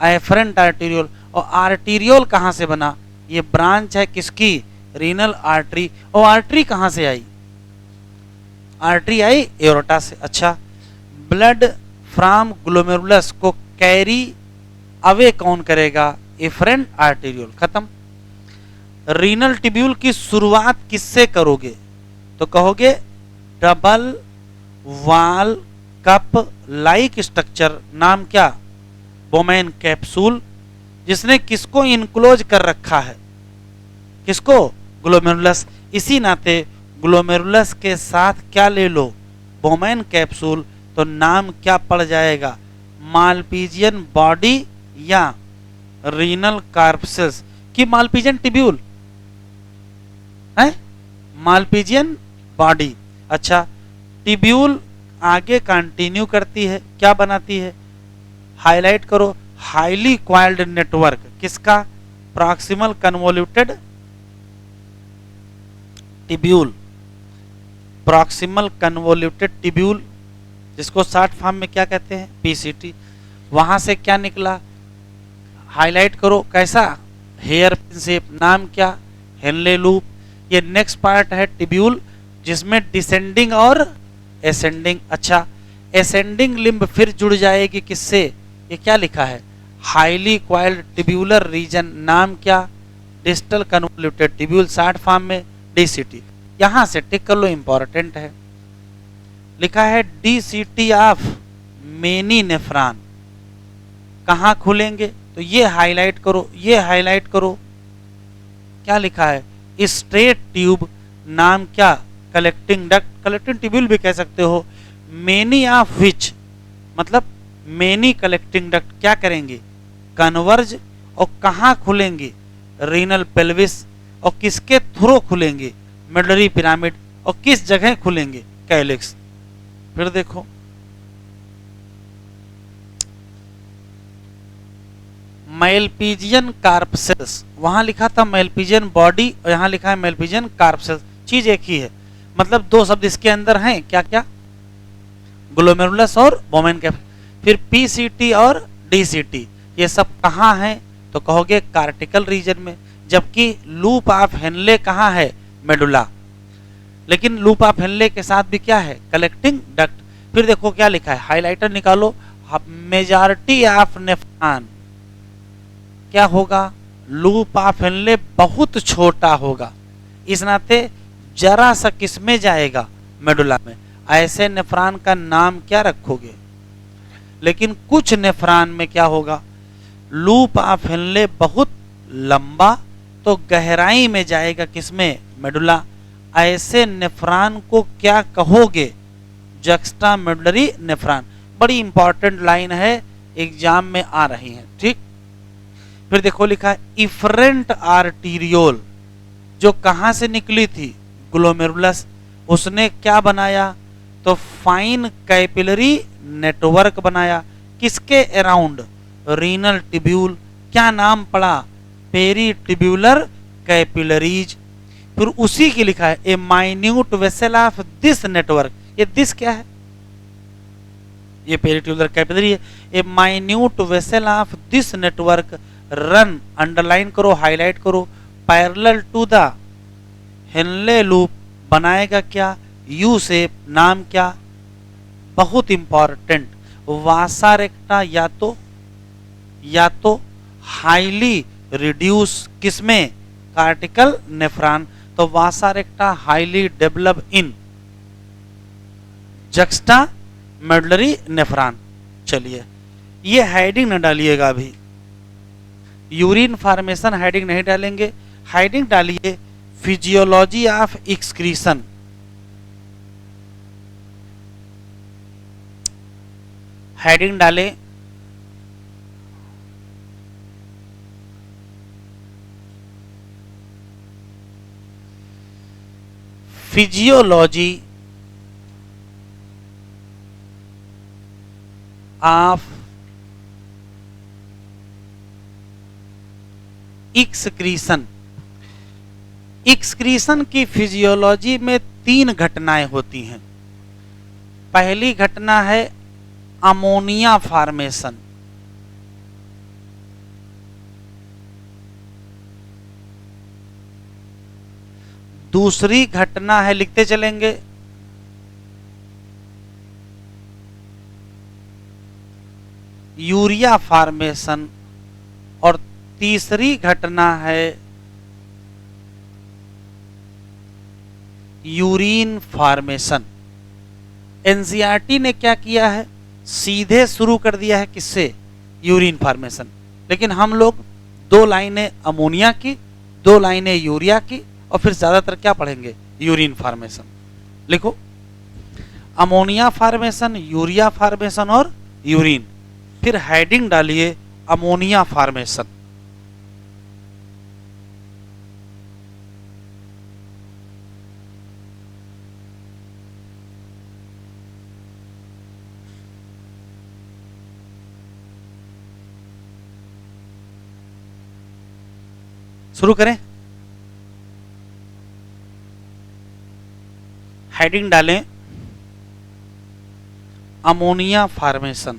एफरेंट आर्टीरियोल। और आर्टीरियोल कहां से बना, ये ब्रांच है किसकी, रीनल आर्टरी। और आर्टरी कहां से आई, आर्टरी आई एओर्टा से। अच्छा, ब्लड फ्रॉम ग्लोमेरुलस को कैरी अवे कौन करेगा, एफरेंट आर्टीरियोल, खत्म। रीनल ट्यूब्यूल की शुरुआत किससे करोगे, तो कहोगे डबल वाल कप लाइक स्ट्रक्चर, नाम क्या, बोमेन कैप्सूल, जिसने किसको इनक्लोज कर रखा है, किसको, ग्लोमेरुलस। इसी नाते ग्लोमेरुलस के साथ क्या ले लो, बोमेन कैप्सूल, तो नाम क्या पड़ जाएगा, मालपीजियन बॉडी या रीनल कार्पसेल्स की मालपीजियन ट्यूब्यूल है, मालपीजियन बॉडी। अच्छा, ट्यूब्यूल आगे कंटिन्यू करती है, क्या बनाती है, हाईलाइट करो, हाईली क्वाइल्ड नेटवर्क, किसका, proximal convoluted tubule, proximal convoluted tubule, जिसको शॉर्ट फॉर्म में क्या कहते हैं, पीसीटी। वहां से क्या निकला, हाईलाइट करो, कैसा, हेयर पिन शेप, नाम क्या, हेनले लूप। ये नेक्स्ट पार्ट है टिब्यूल, जिसमें डिसेंडिंग और एसेंडिंग। अच्छा, एसेंडिंग लिम्ब फिर जुड़ जाएगी किससे, ये क्या लिखा है, हाईली क्वाइल्ड टिब्यूलर रीजन, नाम क्या, distal convoluted tubule, short form में डीसीटी। यहां से टिक कर लो, इंपॉर्टेंट है। लिखा है डीसीटी ऑफ मेनी नेफ्रॉन, कहां खुलेंगे, तो ये हाईलाइट करो, ये हाईलाइट करो। क्या लिखा है, स्ट्रेट ट्यूब, नाम क्या, कलेक्टिंग डक्ट, कलेक्टिंग ट्यूब्यूल भी कह सकते हो। मेनी ऑफ विच, मतलब मेनी कलेक्टिंग डक्ट क्या करेंगे, कन्वर्ज, और कहां खुलेंगे, रीनल पेल्विस, और किसके थ्रू खुलेंगे, मेडलरी पिरामिड, और किस जगह खुलेंगे, कैलिक्स। फिर देखो, मेलपीजियन कार्पसेल्स, वहां लिखा था मेलपीजियन बॉडी और यहां लिखा है मेलपीजियन कार्पसेल्स, चीज एक ही है, मतलब दो शब्द इसके अंदर हैं, क्या क्या, ग्लोमेरुलस और बोमेन कैप। फिर पीसीटी और डीसीटी, ये सब कहाँ हैं, तो कहोगे कार्टिकल रीजन में, जबकि लूप ऑफ हेनले कहाँ है, मेडुला। लेकिन लूप ऑफ हेनले के साथ भी क्या है, कलेक्टिंग डक्ट। फिर देखो क्या लिखा है, हाइलाइटर निकालो, मेजॉरिटी ऑफ नेफ्रॉन क्या होगा, लूप ऑफ हेनले बहुत छोटा होगा, इस नाते जरा सा किसमें जाएगा, मेडुला में। ऐसे नेफ्रॉन का नाम क्या रखोगे। लेकिन कुछ नेफ्रॉन में क्या होगा, लूप ऑफ हेनले बहुत लंबा, तो गहराई में जाएगा किसमें, मेडुला। ऐसे नेफ्रॉन को क्या कहोगे, जक्स्टा मेडुलरी नेफ्रॉन। बड़ी इंपॉर्टेंट लाइन है, एग्जाम में आ रही है, ठीक। फिर देखो लिखा है इफरेंट आर्टीरियोल, जो कहां से निकली थी, ग्लोमेरुलस, उसने क्या बनाया, तो फाइन कैपिलरी नेटवर्क बनाया, किसके अराउंड, रीनल टिब्यूल, क्या नाम पड़ा, पेरी टिब्यूलर कैपिलरीज। फिर उसी की लिखा है a minute vessel of this network, ये दिस क्या है, ये पेरी टिब्यूलर कैपिलरी है। A minute vessel of this network run, underline करो, हाईलाइट करो, parallel to the Henle loop, बनाएगा क्या, यू शेप, नाम क्या, बहुत इंपॉर्टेंट, वासा रेक्टा, या तो हाईली रिड्यूस किसमें, कार्टिकल नेफ्रॉन, तो vasa recta highly develop in juxtamedullary nephron. चलिए, ये हेडिंग न डालिएगा अभी, यूरिन फॉर्मेशन हेडिंग नहीं डालेंगे, हेडिंग डालिए फिजियोलॉजी ऑफ एक्सक्रीशन। हेडिंग डालें फिजियोलॉजी ऑफ एक्सक्रीशन। एक्सक्रीशन की फिजियोलॉजी में 3 घटनाएं होती हैं। पहली घटना है अमोनिया फॉर्मेशन, दूसरी घटना है, लिखते चलेंगे, यूरिया फॉर्मेशन, और तीसरी घटना है यूरिन फॉर्मेशन। एनसीईआरटी ने क्या किया है, सीधे शुरू कर दिया है किससे, यूरिन फॉर्मेशन, लेकिन हम लोग 2 लाइनें अमोनिया की, 2 लाइनें यूरिया की, और फिर ज्यादातर क्या पढ़ेंगे, यूरिन फॉर्मेशन। लिखो अमोनिया फॉर्मेशन, यूरिया फॉर्मेशन और यूरिन। फिर हेडिंग डालिए अमोनिया फॉर्मेशन। शुरू करें, हेडिंग डालें अमोनिया फॉर्मेशन।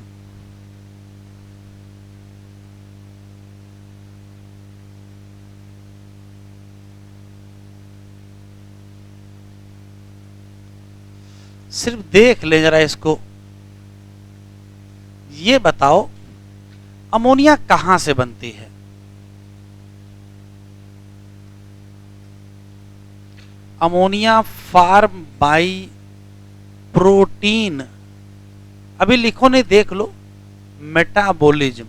सिर्फ देख ले जरा इसको। ये बताओ अमोनिया कहां से बनती है? Ammonia form by protein. अभी लिखो नहीं, देख लो, मेटाबॉलिज्म।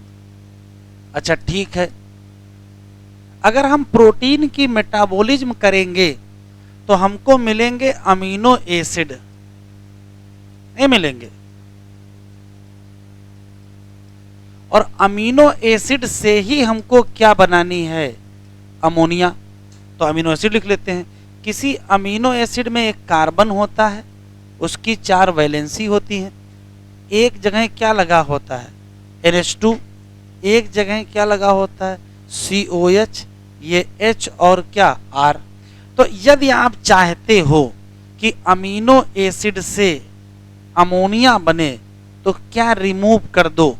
अच्छा ठीक है, अगर हम प्रोटीन की मेटाबॉलिज्म करेंगे तो हमको मिलेंगे अमीनो एसिड, नहीं मिलेंगे? और अमीनो एसिड से ही हमको क्या बनानी है? अमोनिया। तो अमीनो एसिड लिख लेते हैं। किसी अमीनो एसिड में एक कार्बन होता है, उसकी 4 वैलेंसी होती हैं। एक जगह क्या लगा होता है? NH2। एक जगह क्या लगा होता है? COH। ये H और क्या? R। तो यदि आप चाहते हो कि अमीनो एसिड से अमोनिया बने तो क्या रिमूव कर दो?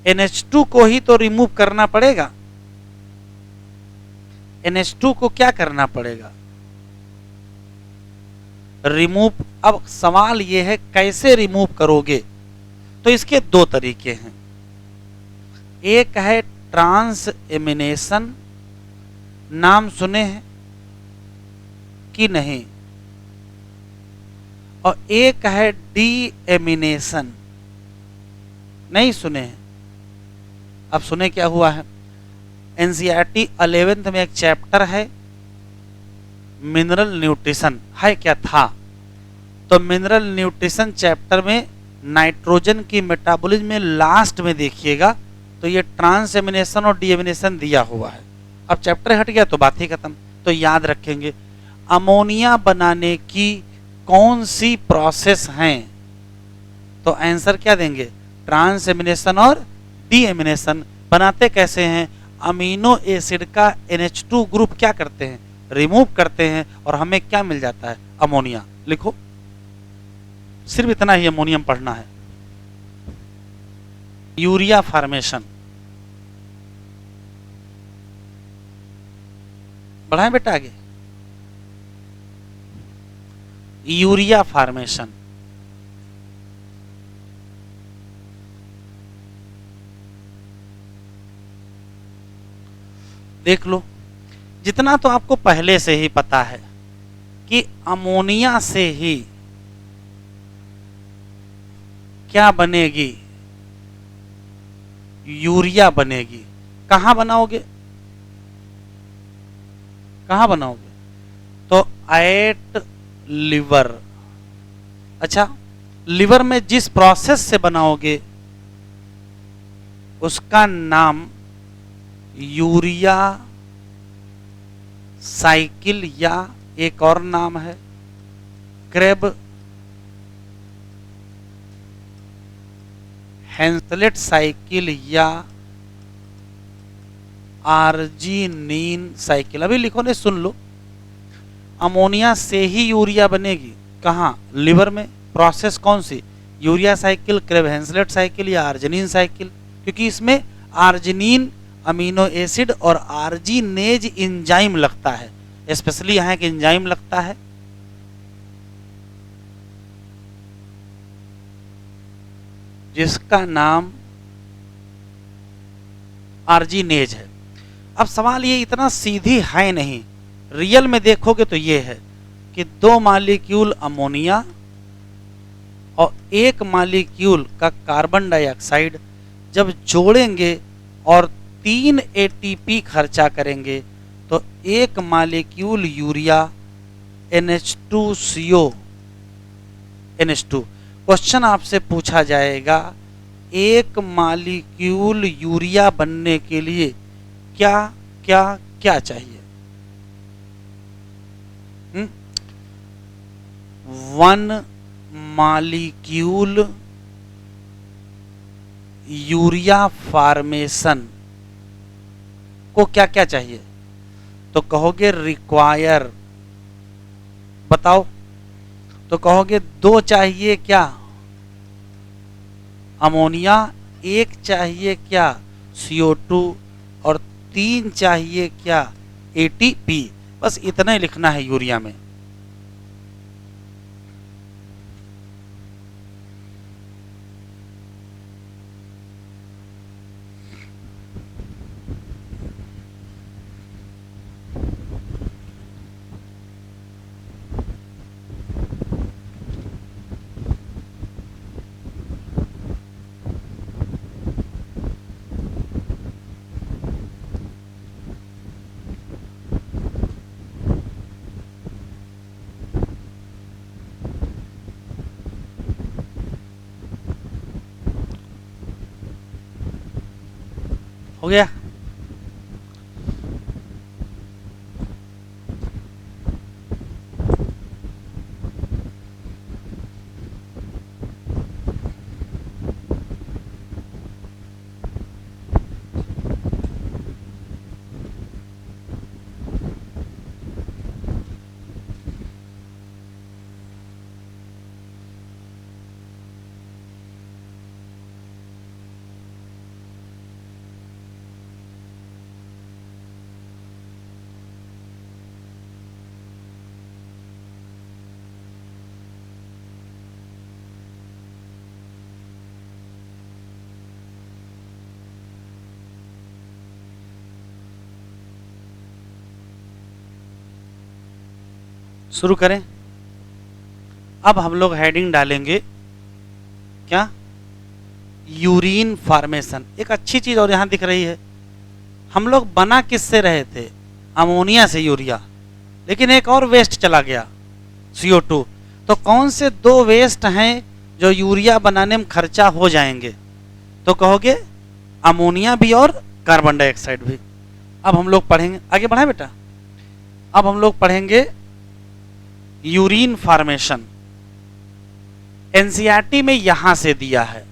NH2 को ही तो रिमूव करना पड़ेगा। NH2 को क्या करना पड़ेगा? रिमूव। अब सवाल यह है कैसे रिमूव करोगे? तो इसके 2 तरीके हैं। एक है ट्रांस एमिनेशन, नाम सुने हैं कि नहीं? और एक है डी एमिनेशन, नहीं सुने हैं? अब सुने क्या हुआ है? NCERT 11th में एक चैप्टर है मिनरल न्यूट्रिशन, है क्या था? तो मिनरल न्यूट्रिशन चैप्टर में नाइट्रोजन की मेटाबॉलिज्म में लास्ट में देखिएगा तो ये ट्रांस एमिनेशन और डीएमिनेशन दिया हुआ है। अब चैप्टर हट गया तो बात ही खत्म। तो याद रखेंगे अमोनिया बनाने की कौन सी प्रोसेस हैं? तो आंसर क्या देंगे? ट्रांस एमिनेशन और डीएमिनेशन। बनाते कैसे हैं? अमीनो एसिड का NH2 ग्रुप क्या करते हैं? रिमूव करते हैं और हमें क्या मिल जाता है? अमोनिया। लिखो, सिर्फ इतना ही अमोनियम पढ़ना है। Urea formation. बढ़ाएं बेटा आगे। Urea formation. देख लो, जितना तो आपको पहले से ही पता है कि अमोनिया से ही क्या बनेगी? यूरिया बनेगी। कहां बनाओगे? कहां बनाओगे? तो एट लिवर। अच्छा, लिवर में जिस प्रोसेस से बनाओगे उसका नाम यूरिया साइकिल या एक और नाम है क्रेब हेंसलेट साइकिल या आर्जिनिन साइकिल। अभी लिखो ने, सुन लो। अमोनिया से ही यूरिया बनेगी। कहाँ? लिवर में। प्रोसेस कौन सी? यूरिया साइकिल, क्रेब हेंसलेट साइकिल या आर्जिनिन साइकिल। क्योंकि इसमें आर्जिनिन अमीनो एसिड और आर्जिनेज एंजाइम लगता है। स्पेशली यहाँ एक एंजाइम लगता है जिसका नाम आर्जिनेज है। अब सवाल ये इतना सीधी है नहीं, रियल में देखोगे तो ये है कि 2 मॉलिक्यूल अमोनिया और 1 मॉलिक्यूल का कार्बन डाइऑक्साइड जब जोड़ेंगे और 3 ATP खर्चा करेंगे तो 1 molecule urea NH2CO NH2। Question आपसे पूछा जाएगा 1 मॉलिक्यूल यूरिया बनने के लिए क्या क्या क्या चाहिए? 1 मॉलिक्यूल यूरिया फॉर्मेशन को क्या क्या चाहिए? तो कहोगे रिक्वायर। बताओ, तो कहोगे 2 चाहिए क्या? अमोनिया। 1 चाहिए क्या? CO2। और 3 चाहिए क्या? ATP। बस इतना ही लिखना है यूरिया में। हो गया। शुरू करें। अब हम लोग हेडिंग डालेंगे क्या, यूरिन फॉर्मेशन। एक अच्छी चीज और यहां दिख रही है, हम लोग बना किससे रहे थे, अमोनिया से यूरिया, लेकिन एक और वेस्ट चला गया CO2। तो कौन से दो वेस्ट हैं जो यूरिया बनाने में खर्चा हो जाएंगे, तो कहोगे अमोनिया भी और कार्बन डाइऑक्साइड भी। अब हम लोग पढ़ेंगे, आगे बढ़ाएं बेटा। अब हम लोग पढ़ेंगे यूरिन फॉर्मेशन। एनसीईआरटी में यहां से दिया है,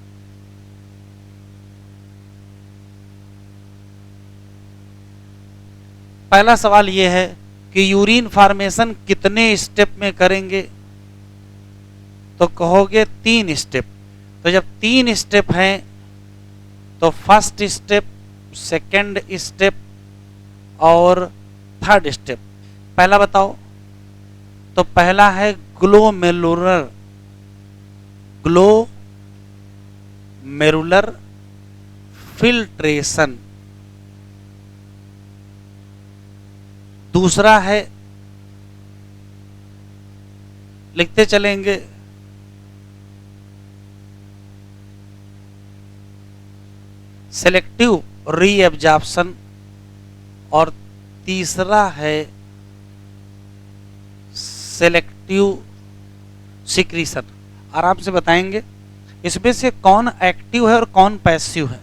पहला सवाल यह है कि यूरिन फॉर्मेशन कितने स्टेप में करेंगे, तो कहोगे 3 स्टेप। तो जब 3 स्टेप हैं तो फर्स्ट स्टेप, सेकंड स्टेप और थर्ड स्टेप। पहला बताओ, तो पहला है ग्लोमेरुलर फिल्ट्रेशन। दूसरा है, लिखते चलेंगे, सेलेक्टिव रीएब्जॉर्प्शन। और तीसरा है सेलेक्टिव सिक्रीशन। आराम से बताएंगे इसमें से कौन एक्टिव है और कौन पैसिव है।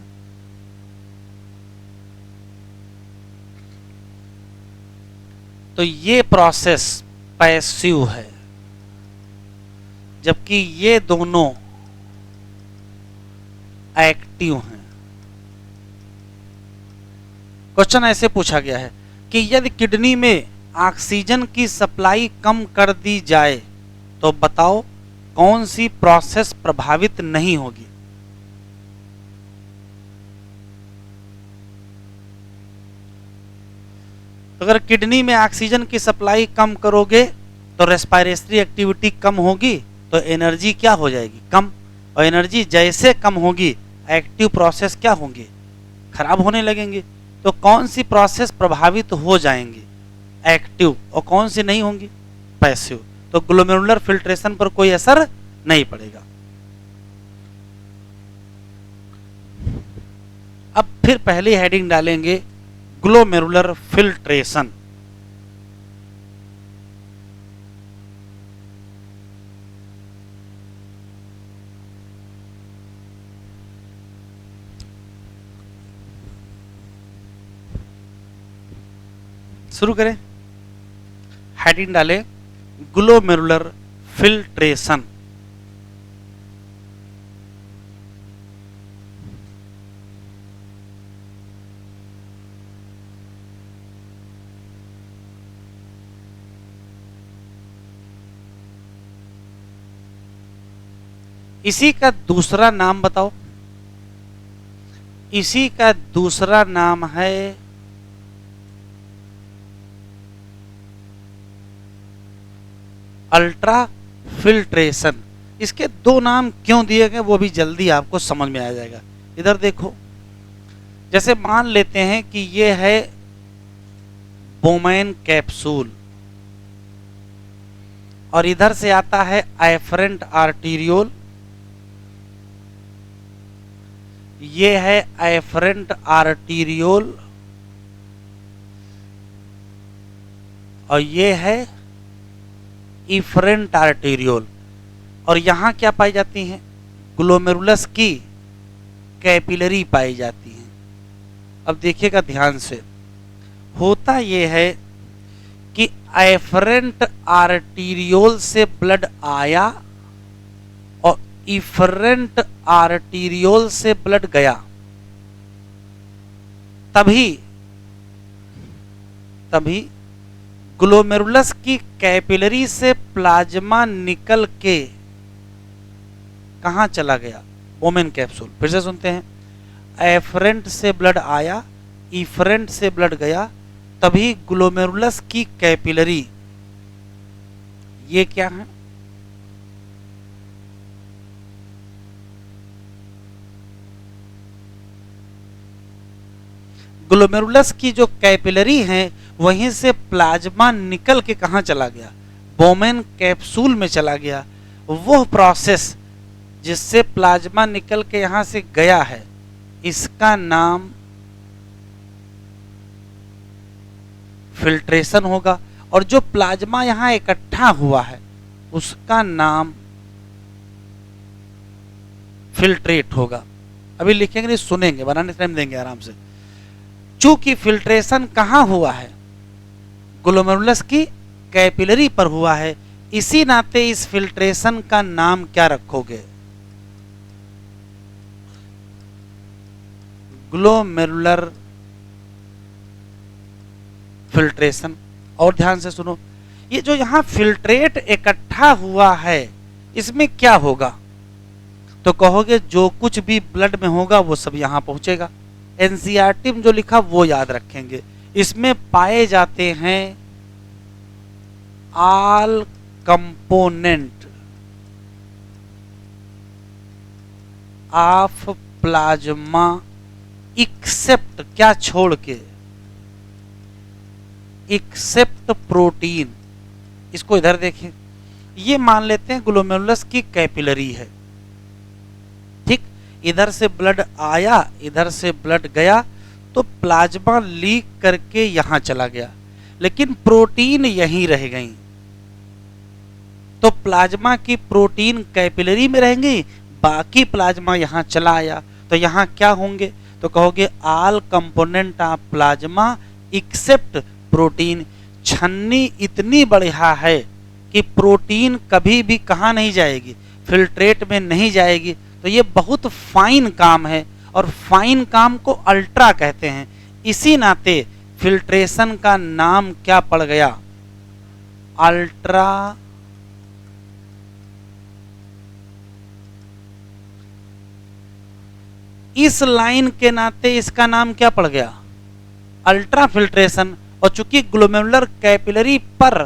तो ये प्रोसेस पैसिव है, जबकि ये दोनों एक्टिव हैं। क्वेश्चन ऐसे पूछा गया है कि यदि किडनी में ऑक्सीजन की सप्लाई कम कर दी जाए तो बताओ कौन सी प्रोसेस प्रभावित नहीं होगी। अगर किडनी में ऑक्सीजन की सप्लाई कम करोगे तो रेस्पिरेटरी एक्टिविटी कम होगी, तो एनर्जी क्या हो जाएगी, कम। और एनर्जी जैसे कम होगी एक्टिव प्रोसेस क्या होंगे, खराब होने लगेंगे। तो कौन सी प्रोसेस प्रभावित हो जाएंगी, एक्टिव, और कौन सी नहीं होंगी, पैसिव। तो ग्लोमेरुलर फिल्ट्रेशन पर कोई असर नहीं पड़ेगा। अब फिर पहली हेडिंग डालेंगे ग्लोमेरुलर फिल्ट्रेशन। शुरू करें, हेडिंग डालें ग्लोमेरुलर फिल्ट्रेशन। इसी का दूसरा नाम बताओ, इसी का दूसरा नाम है अल्ट्रा फिल्ट्रेशन। इसके दो नाम क्यों दिए गए वो भी जल्दी आपको समझ में आ जाएगा। इधर देखो, जैसे मान लेते हैं कि ये है बोमैन कैप्सूल और इधर से आता है एफरेंट आर्टीरियोल, ये है एफरेंट आर्टीरियोल और ये है इफरेंट आर्टीरियोल। और यहां क्या पाई जाती हैं, ग्लोमेरुलस की कैपिलरी पाई जाती हैं। अब देखिएगा ध्यान से, होता यह है कि एफरेंट आर्टीरियोल से ब्लड आया और इफरेंट आर्टीरियोल से ब्लड गया, तभी ग्लोमेरुलस की कैपिलरी से प्लाज्मा निकल के कहां चला गया? Bowman capsule. फिर से सुनते हैं, एफरेंट से ब्लड आया, इफरेंट से ब्लड गया, तभी ग्लोमेरुलस की कैपिलरी, ये क्या है? ग्लोमेरुलस की जो कैपिलरी है वहीं से प्लाज्मा निकल के कहां चला गया? बोमेन कैप्सूल में चला गया। वो प्रोसेस जिससे प्लाज्मा निकल के यहां से गया है, इसका नाम फिल्ट्रेशन होगा, और जो प्लाज्मा यहां इकट्ठा हुआ है उसका नाम फिल्ट्रेट होगा। अभी लिखेंगे नहीं, सुनेंगे, बनाने टाइम देंगे आराम से। चूंकि फिल्ट्रेशन कहां हुआ है? ग्लोमेरुलस की कैपिलरी पर हुआ है, इसी नाते इस फिल्ट्रेशन का नाम क्या रखोगे? Glomerular filtration. और ध्यान से सुनो, ये जो यहां फिल्ट्रेट इकट्ठा हुआ है इसमें क्या होगा? तो कहोगे जो कुछ भी ब्लड में होगा वो सब यहां पहुंचेगा। एनसीईआरटी में जो लिखा वो याद रखेंगे। इसमें पाए जाते हैं all component of plasma except, क्या छोड़ के? Except protein. इसको इधर देखें, ये मान लेते हैं ग्लोमेरुलस की कैपिलरी है, ठीक। इधर से ब्लड आया, इधर से ब्लड गया, तो प्लाज्मा लीक करके यहां चला गया, लेकिन प्रोटीन यहीं रह गई। तो प्लाज्मा की प्रोटीन कैपिलरी में रहेंगी, बाकी प्लाज्मा यहां चला आया, तो यहां क्या होंगे? तो कहोगे all component of plasma except protein. छन्नी इतनी बढ़िया है कि प्रोटीन कभी भी कहां नहीं जाएगी? फिल्ट्रेट में नहीं जाएगी। तो ये बहुत फाइन काम है, और फाइन काम को अल्ट्रा कहते हैं। इसी नाते फिल्ट्रेशन का नाम क्या पड़ गया? अल्ट्रा इस लाइन के नाते इसका नाम क्या पड़ गया? Ultra filtration. और चूंकि ग्लोमेरुलर कैपिलरी पर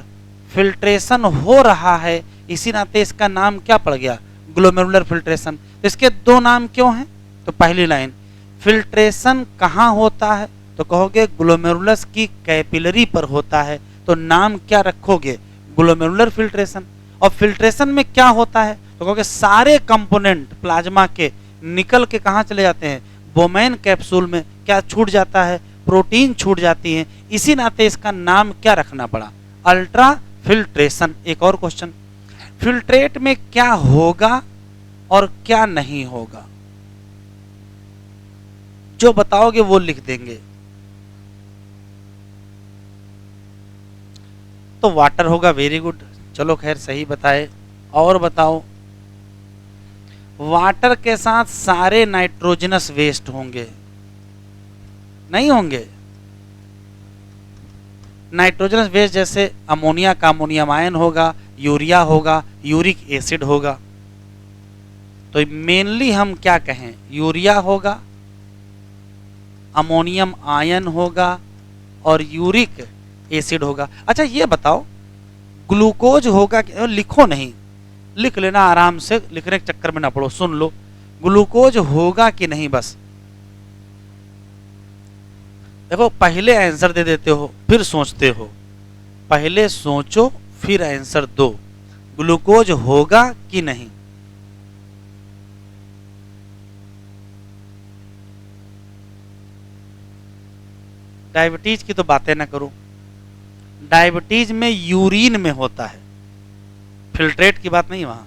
फिल्ट्रेशन हो रहा है, इसी नाते इसका नाम क्या पड़ गया? Glomerular filtration. तो इसके दो नाम क्यों हैं? तो पहली लाइन, फिल्ट्रेशन कहां होता है? तो कहोगे ग्लोमेरुलस की कैपिलरी पर होता है, तो नाम क्या रखोगे? Glomerular filtration. और फिल्ट्रेशन में क्या होता है? तो कहोगे सारे कंपोनेंट प्लाज्मा के निकल के कहां चले जाते हैं? बोमेन कैप्सूल में। क्या छूट जाता है? प्रोटीन छूट जाती है। इसी नाते इसका नाम क्या रखना पड़ा? Ultra filtration. एक और क्वेश्चन, फिल्ट्रेट में क्या होगा और क्या नहीं होगा? जो बताओगे वो लिख देंगे। तो वाटर होगा, वेरी गुड, चलो खैर सही बताए। और बताओ, वाटर के साथ सारे नाइट्रोजनस वेस्ट होंगे? नहीं होंगे। नाइट्रोजनस वेस्ट जैसे अमोनिया का अमोनियम आयन होगा, यूरिया होगा, यूरिक एसिड होगा। तो मेनली हम क्या कहें? यूरिया होगा, अमोनियम आयन होगा और यूरिक एसिड होगा। अच्छा ये बताओ, ग्लूकोज होगा? लिखो नहीं, लिख लेना आराम से, लिखने के चक्कर में ना पड़ो, सुन लो। ग्लूकोज होगा कि नहीं? बस देखो, पहले आंसर दे देते हो फिर सोचते हो। पहले सोचो फिर आंसर दो। ग्लूकोज होगा कि नहीं? डायबिटीज की तो बातें ना करो, डायबिटीज में यूरिन में होता है, फिल्ट्रेट की बात नहीं वहां।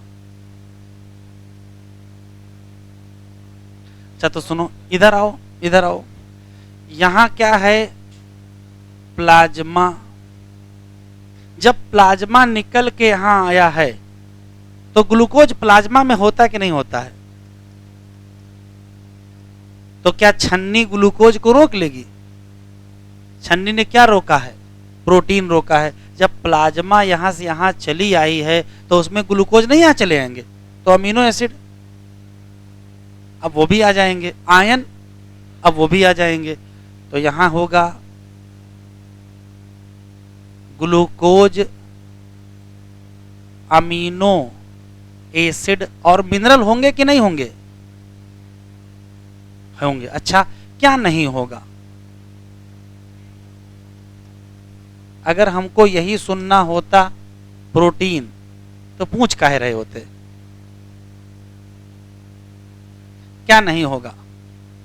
अच्छा तो सुनो, इधर आओ, इधर आओ। यहां क्या है, प्लाज्मा। जब प्लाज्मा निकल के यहां आया है तो ग्लूकोज प्लाज्मा में होता कि नहीं होता है? तो क्या छन्नी ग्लूकोज को रोक लेगी? छन्नी ने क्या रोका है? प्रोटीन रोका है। जब प्लाज्मा यहां से यहां चली आई है तो उसमें ग्लूकोज नहीं आ चले आएंगे, तो अमीनो एसिड अब वो भी आ जाएंगे, आयन अब वो भी आ जाएंगे। तो यहां होगा ग्लूकोज, अमीनो एसिड और मिनरल होंगे कि नहीं होंगे? होंगे। अच्छा, क्या नहीं होगा? अगर हमको यही सुनना होता प्रोटीन, तो पूछ काहे रहे होते? क्या नहीं होगा?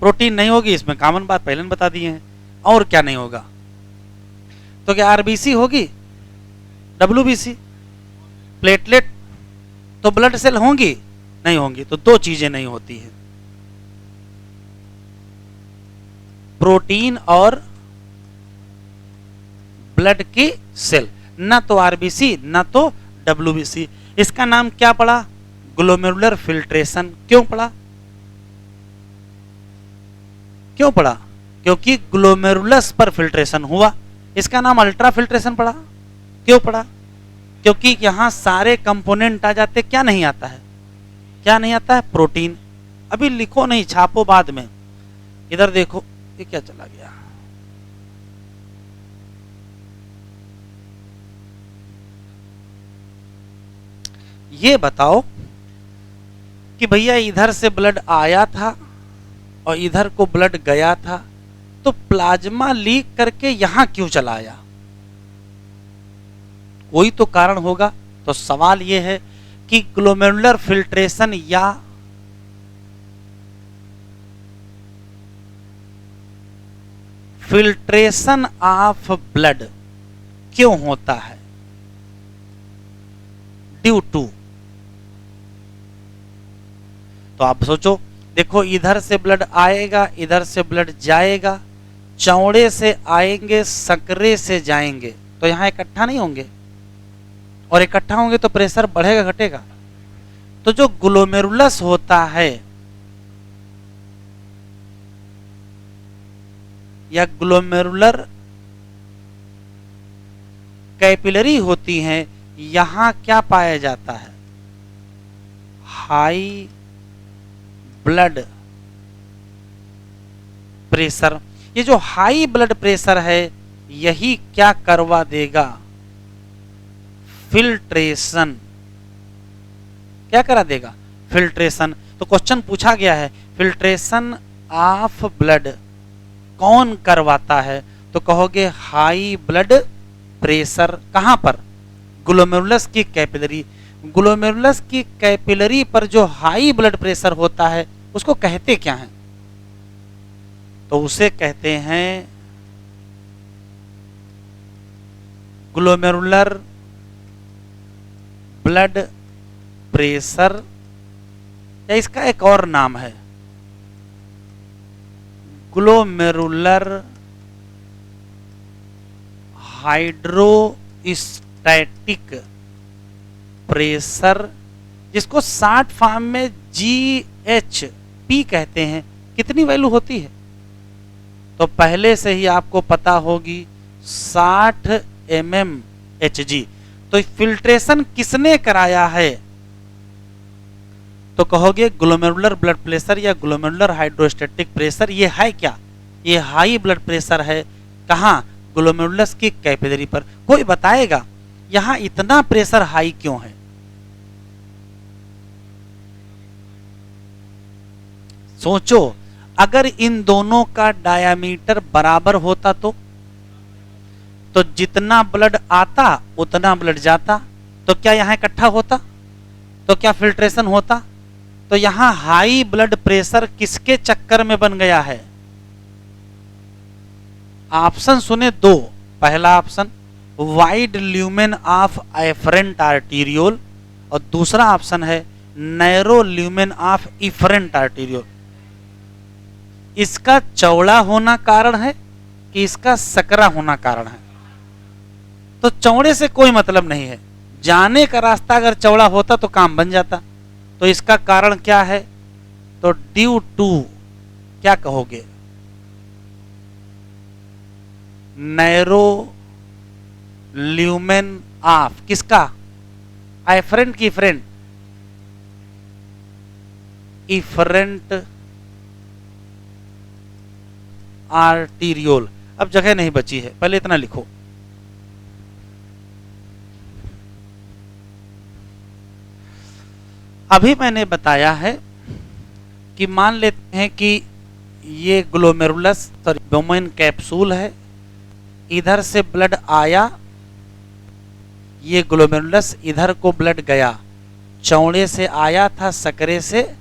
प्रोटीन नहीं होगी, इसमें कॉमन बात पहले बता दिए हैं। और क्या नहीं होगा? तो क्या आरबीसी होगी, डब्ल्यूबीसी, प्लेटलेट, तो ब्लड सेल होंगी? नहीं होंगी। तो दो चीजें नहीं होती हैं, प्रोटीन और ब्लड की सेल, ना तो आरबीसी ना तो डब्ल्यूबीसी। इसका नाम क्या पड़ा? Glomerular filtration. क्यों पड़ा? क्यों पड़ा? क्योंकि ग्लोमेरुलस पर फिल्ट्रेशन हुआ। इसका नाम अल्ट्रा फिल्ट्रेशन पड़ा। क्यों पड़ा? क्योंकि यहां सारे कंपोनेंट आ जाते। क्या नहीं आता है? क्या नहीं आता है? प्रोटीन। अभी लिखो नहीं, छापो बाद में। इधर देखो, ये क्या चला गया? ये बताओ कि भैया इधर से ब्लड आया था और इधर को ब्लड गया था, तो प्लाज्मा लीक करके यहां क्यों चला आया? कोई तो कारण होगा। तो सवाल यह है कि ग्लोमेरुलर फिल्ट्रेशन या फिल्ट्रेशन ऑफ ब्लड क्यों होता है? Due to. तो आप सोचो, देखो इधर से ब्लड आएगा, इधर से ब्लड जाएगा, चौड़े से आएंगे, सकरे से जाएंगे, तो यहां इकट्ठा नहीं होंगे, और इकट्ठा होंगे तो प्रेशर बढ़ेगा घटेगा? तो जो ग्लोमेरुलस होता है या ग्लोमेरुलर कैपिलरी होती हैं, यहां क्या पाया जाता है? High blood pressure. ये जो हाई ब्लड प्रेशर है, यही क्या करवा देगा? फिल्ट्रेशन। क्या करा देगा? फिल्ट्रेशन। तो क्वेश्चन पूछा गया है, फिल्ट्रेशन ऑफ ब्लड कौन करवाता है? तो कहोगे हाई ब्लड प्रेशर। कहां पर? ग्लोमेरुलस की कैपिलरी। ग्लोमेरुलस की कैपिलरी पर जो हाई ब्लड प्रेशर होता है, उसको कहते क्या हैं? तो उसे कहते हैं ग्लोमेरुलर ब्लड प्रेशर, या इसका एक और नाम है ग्लोमेरुलर हाइड्रोस्टैटिक प्रेशर, जिसको शॉर्ट फॉर्म में GHP कहते हैं। कितनी वैल्यू होती है? तो पहले से ही आपको पता होगी, 60 mmHg। तो फिल्ट्रेशन किसने कराया है? तो कहोगे ग्लोमेरुलर ब्लड प्रेशर या ग्लोमेरुलर हाइड्रोस्टैटिक प्रेशर। ये है क्या? ये हाई ब्लड प्रेशर है। कहां? ग्लोमेरुलस की कैपिलरी पर। कोई बताएगा यहां इतना प्रेशर हाई क्यों है? सोचो, अगर इन दोनों का डायामीटर बराबर होता तो जितना ब्लड आता उतना ब्लड जाता, तो क्या यहां इकट्ठा होता? तो क्या फिल्ट्रेशन होता? तो यहां हाई ब्लड प्रेशर किसके चक्कर में बन गया है? ऑप्शन सुने दो। पहला option wide lumen of afferent arteriole, और दूसरा ऑप्शन है narrow lumen of efferent arteriole. इसका चौड़ा होना कारण है कि इसका सकरा होना कारण है? तो चौड़े से कोई मतलब नहीं है, जाने का रास्ता अगर चौड़ा होता तो काम बन जाता। तो इसका कारण क्या है? तो ड्यू टू क्या कहोगे? नैरो ल्यूमेन ऑफ किसका? एफरेंट की फ्रेंड? Efferent arteriole. अब जगह नहीं बची है, पहले इतना लिखो। अभी मैंने बताया है कि मान लेते हैं कि ये ग्लोमेरुलस सॉरी बोमेन कैप्सूल है, इधर से ब्लड आया, ये ग्लोमेरुलस इधर को ब्लड गया, चौड़े से आया था, सकरे से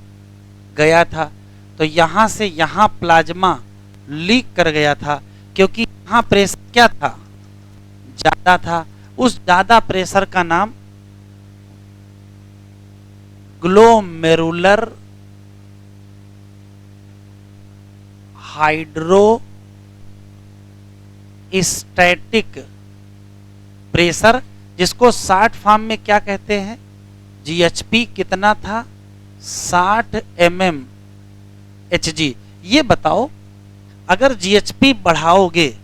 गया था, तो यहां से यहां प्लाज्मा लीक कर गया था, क्योंकि यहां प्रेशर क्या था? ज्यादा था। उस ज्यादा प्रेशर का नाम ग्लोमेरुलर हाइड्रोस्टैटिक प्रेशर, जिसको शॉर्ट फॉर्म में क्या कहते हैं? जीएचपी कितना था? 60 mm Hg। ये बताओ, अगर जीएचपी बढ़ाओगे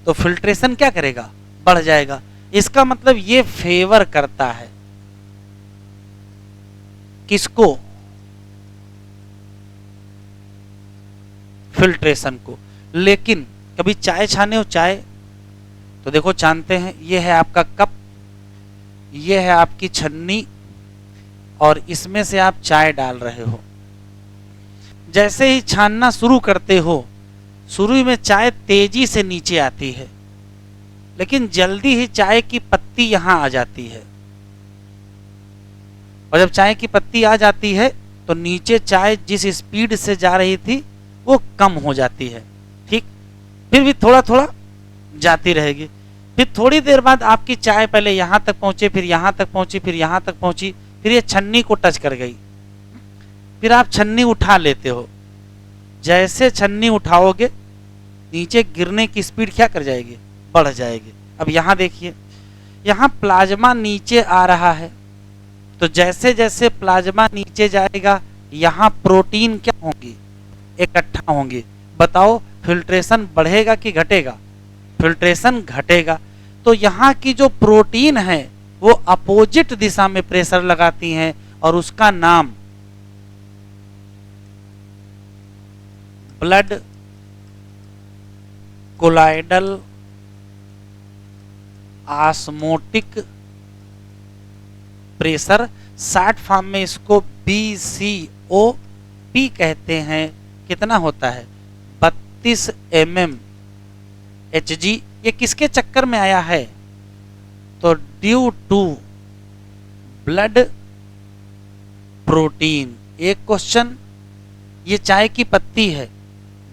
तो फिल्ट्रेशन क्या करेगा? बढ़ जाएगा। इसका मतलब ये फेवर करता है किसको? फिल्ट्रेशन को। लेकिन कभी चाय छाने हो चाय, तो देखो छानते हैं, ये है आपका कप, ये है आपकी छन्नी, और इसमें से आप चाय डाल रहे हो। जैसे ही छानना शुरू करते हो, शुरू में चाय तेजी से नीचे आती है, लेकिन जल्दी ही चाय की पत्ती यहां आ जाती है, और जब चाय की पत्ती आ जाती है तो नीचे चाय जिस स्पीड से जा रही थी वो कम हो जाती है। ठीक, फिर भी थोड़ा थोड़ा जाती रहेगी। फिर थोड़ी देर बाद आपकी चाय पहले यहां तक पहुंचे, फिर यहां तक पहुंची, फिर यहां तक पहुंची, फिर ये छन्नी को टच कर गई, फिर आप छन्नी उठा लेते हो। जैसे छन्नी उठाओगे, नीचे गिरने की स्पीड क्या कर जाएगी? बढ़ जाएगी। अब यहां देखिए, यहां प्लाज्मा नीचे आ रहा है, तो जैसे जैसे प्लाज्मा नीचे जाएगा, यहां प्रोटीन क्या होंगी? इकट्ठा होंगी। बताओ फिल्ट्रेशन बढ़ेगा कि घटेगा? फिल्ट्रेशन घटेगा। तो यहां की जो प्रोटीन है वो अपोजिट दिशा में प्रेशर लगाती हैं, और उसका नाम blood colloidal osmotic pressure, short form में इसको BCOP कहते हैं। कितना होता है? 32 mm Hg। ये किसके चक्कर में आया है? तो ड्यू टू ब्लड प्रोटीन। एक क्वेश्चन, ये चाय की पत्ती है,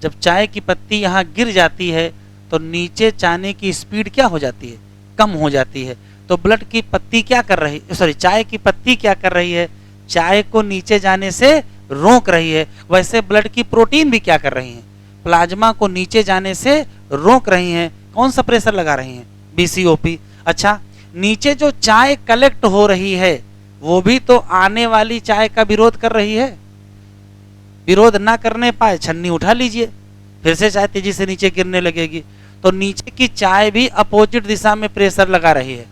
जब चाय की पत्ती यहां गिर जाती है तो नीचे जाने की स्पीड क्या हो जाती है? कम हो जाती है। तो ब्लड की पत्ती क्या कर रही, सॉरी चाय की पत्ती क्या कर रही है? चाय को नीचे जाने से रोक रही है। वैसे ब्लड की प्रोटीन भी क्या कर रही है? प्लाज्मा को नीचे जाने से रोक रही हैं। कौन सा प्रेशर लगा रही हैं? BCOP। अच्छा, नीचे जो चाय कलेक्ट हो रही है वो भी तो आने वाली चाय का विरोध कर रही है। विरोध ना करने पाए, छन्नी उठा लीजिए, फिर से चाय तेजी से नीचे गिरने लगेगी। तो नीचे की चाय भी अपोजिट दिशा में प्रेशर लगा रही है।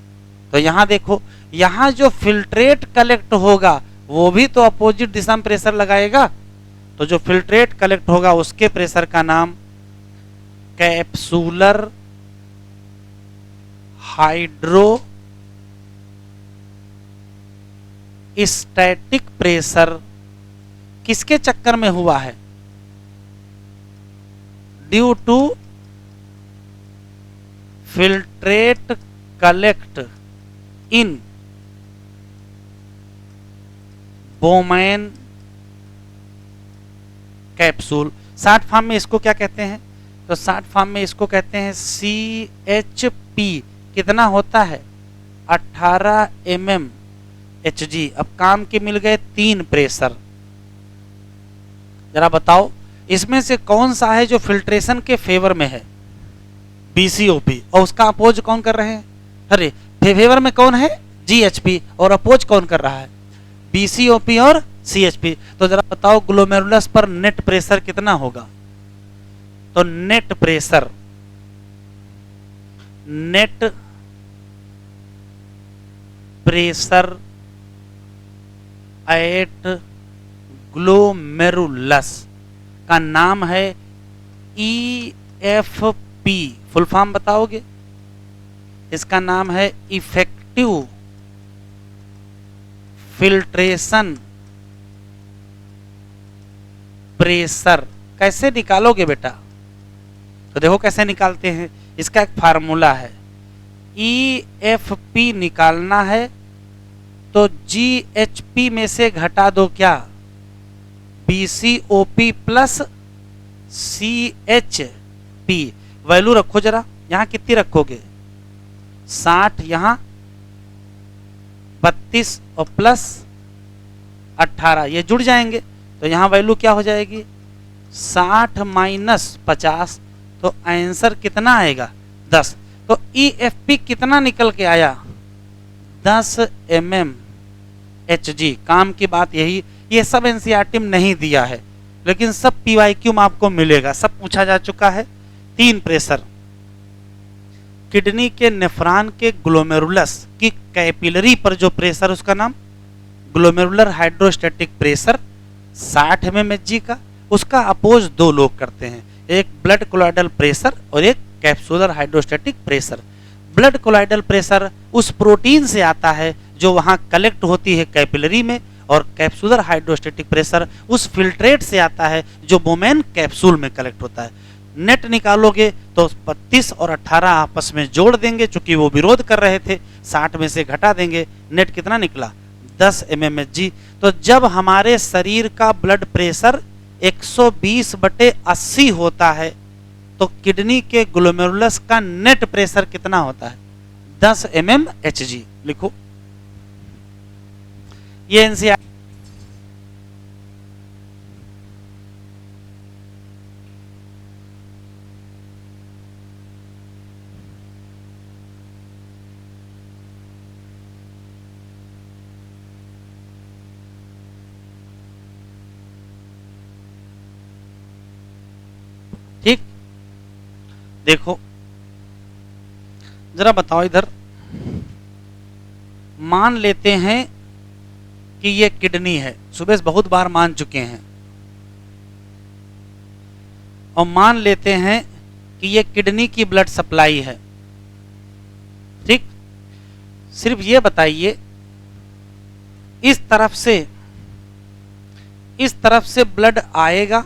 तो यहां देखो, यहां जो फिल्ट्रेट कलेक्ट होगा वो भी तो अपोजिट दिशा में प्रेशर लगाएगा। तो जो फिल्ट्रेट कलेक्ट होगा उसके प्रेशर का नाम कैप्सूलर हाइड्रो स्टैटिक प्रेशर किसके चक्कर में हुआ है? Due to filtrate collect in Bowman capsule. Short form में इसको क्या कहते हैं? तो शॉर्ट फॉर्म में इसको कहते हैं CHP। कितना होता है? 18 mm Hg। अब काम के मिल गए 3 प्रेशर। जरा बताओ इसमें से कौन सा है जो फिल्ट्रेशन के फेवर में है? बीसीओपी। और उसका अपोज कौन कर रहे हैं? अरे फेवर में कौन है? जीएचपी। और अपोज कौन कर रहा है? बीसीओपी और सीएचपी। तो जरा बताओ ग्लोमेरुलस पर नेट प्रेशर कितना होगा? तो नेट प्रेशर एट ग्लोमेरुलस का नाम है ईएफपी। फुल फॉर्म बताओगे? इसका नाम है इफेक्टिव फिल्ट्रेशन प्रेशर। कैसे निकालोगे बेटा? तो देखो कैसे निकालते हैं। इसका एक फार्मूला है। ईएफपी निकालना है तो जीएचपी में से घटा दो क्या? बीसीओपी प्लस सीएचपी। वैल्यू रखो जरा, यहां कितनी रखोगे? 60, यहां 32 और प्लस 18, ये जुड़ जाएंगे। तो यहां वैल्यू क्या हो जाएगी? 60 माइनस 50। तो आंसर कितना आएगा? 10। तो ईएफपी कितना निकल के आया? 10 mmHg। काम की बात यही, ये सब एनसीईआरटी में नहीं दिया है, लेकिन सब पीवाईक्यू में आपको मिलेगा, सब पूछा जा चुका है। 3 प्रेशर, किडनी के नेफ्रॉन के ग्लोमेरुलस की कैपिलरी पर जो प्रेशर, उसका नाम ग्लोमेरुलर हाइड्रोस्टैटिक प्रेशर 60 mmHg का। उसका अपोज 2 लोग करते हैं, एक ब्लड कोलॉइडल प्रेशर और एक capsular hydrostatic pressure. Blood colloidal pressure उस प्रोटीन से आता है जो वहां कलेक्ट होती है कैपिलरी में, और कैप्सुलर हाइड्रोस्टैटिक प्रेशर उस फिल्ट्रेट से आता है जो वुमेन कैप्सूल में कलेक्ट होता है। नेट निकालोगे तो 32 और 18 आपस में जोड़ देंगे, चूंकि वो विरोध कर रहे थे, 60 में से घटा देंगे। नेट कितना निकला? 10 mmHg। तो जब हमारे शरीर का ब्लड प्रेशर 120/80 होता है, तो किडनी के ग्लोमेरुलस का नेट प्रेशर कितना होता है? 10 mmHg। लिखो ये एनसीईआरटी। ठीक, देखो जरा बताओ इधर। मान लेते हैं कि ये किडनी है, सुबह बहुत बार मान चुके हैं, और मान लेते हैं कि ये किडनी की ब्लड सप्लाई है। ठीक, सिर्फ ये बताइए, इस तरफ से ब्लड आएगा,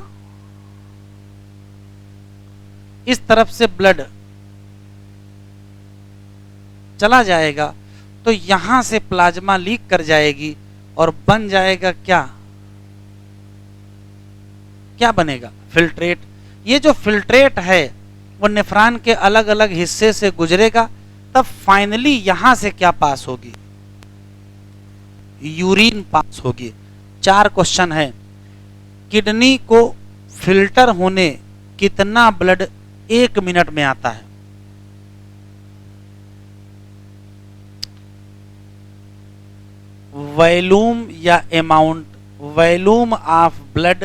इस तरफ से ब्लड चला जाएगा, तो यहां से प्लाज्मा लीक कर जाएगी और बन जाएगा क्या? क्या बनेगा? फिल्ट्रेट। ये जो फिल्ट्रेट है वो नेफ्रॉन के अलग अलग हिस्से से गुजरेगा, तब फाइनली यहां से क्या पास होगी? यूरिन पास होगी। 4 क्वेश्चन है। किडनी को फिल्टर होने कितना ब्लड 1 मिनट में आता है? वॉल्यूम या amount? Volume of blood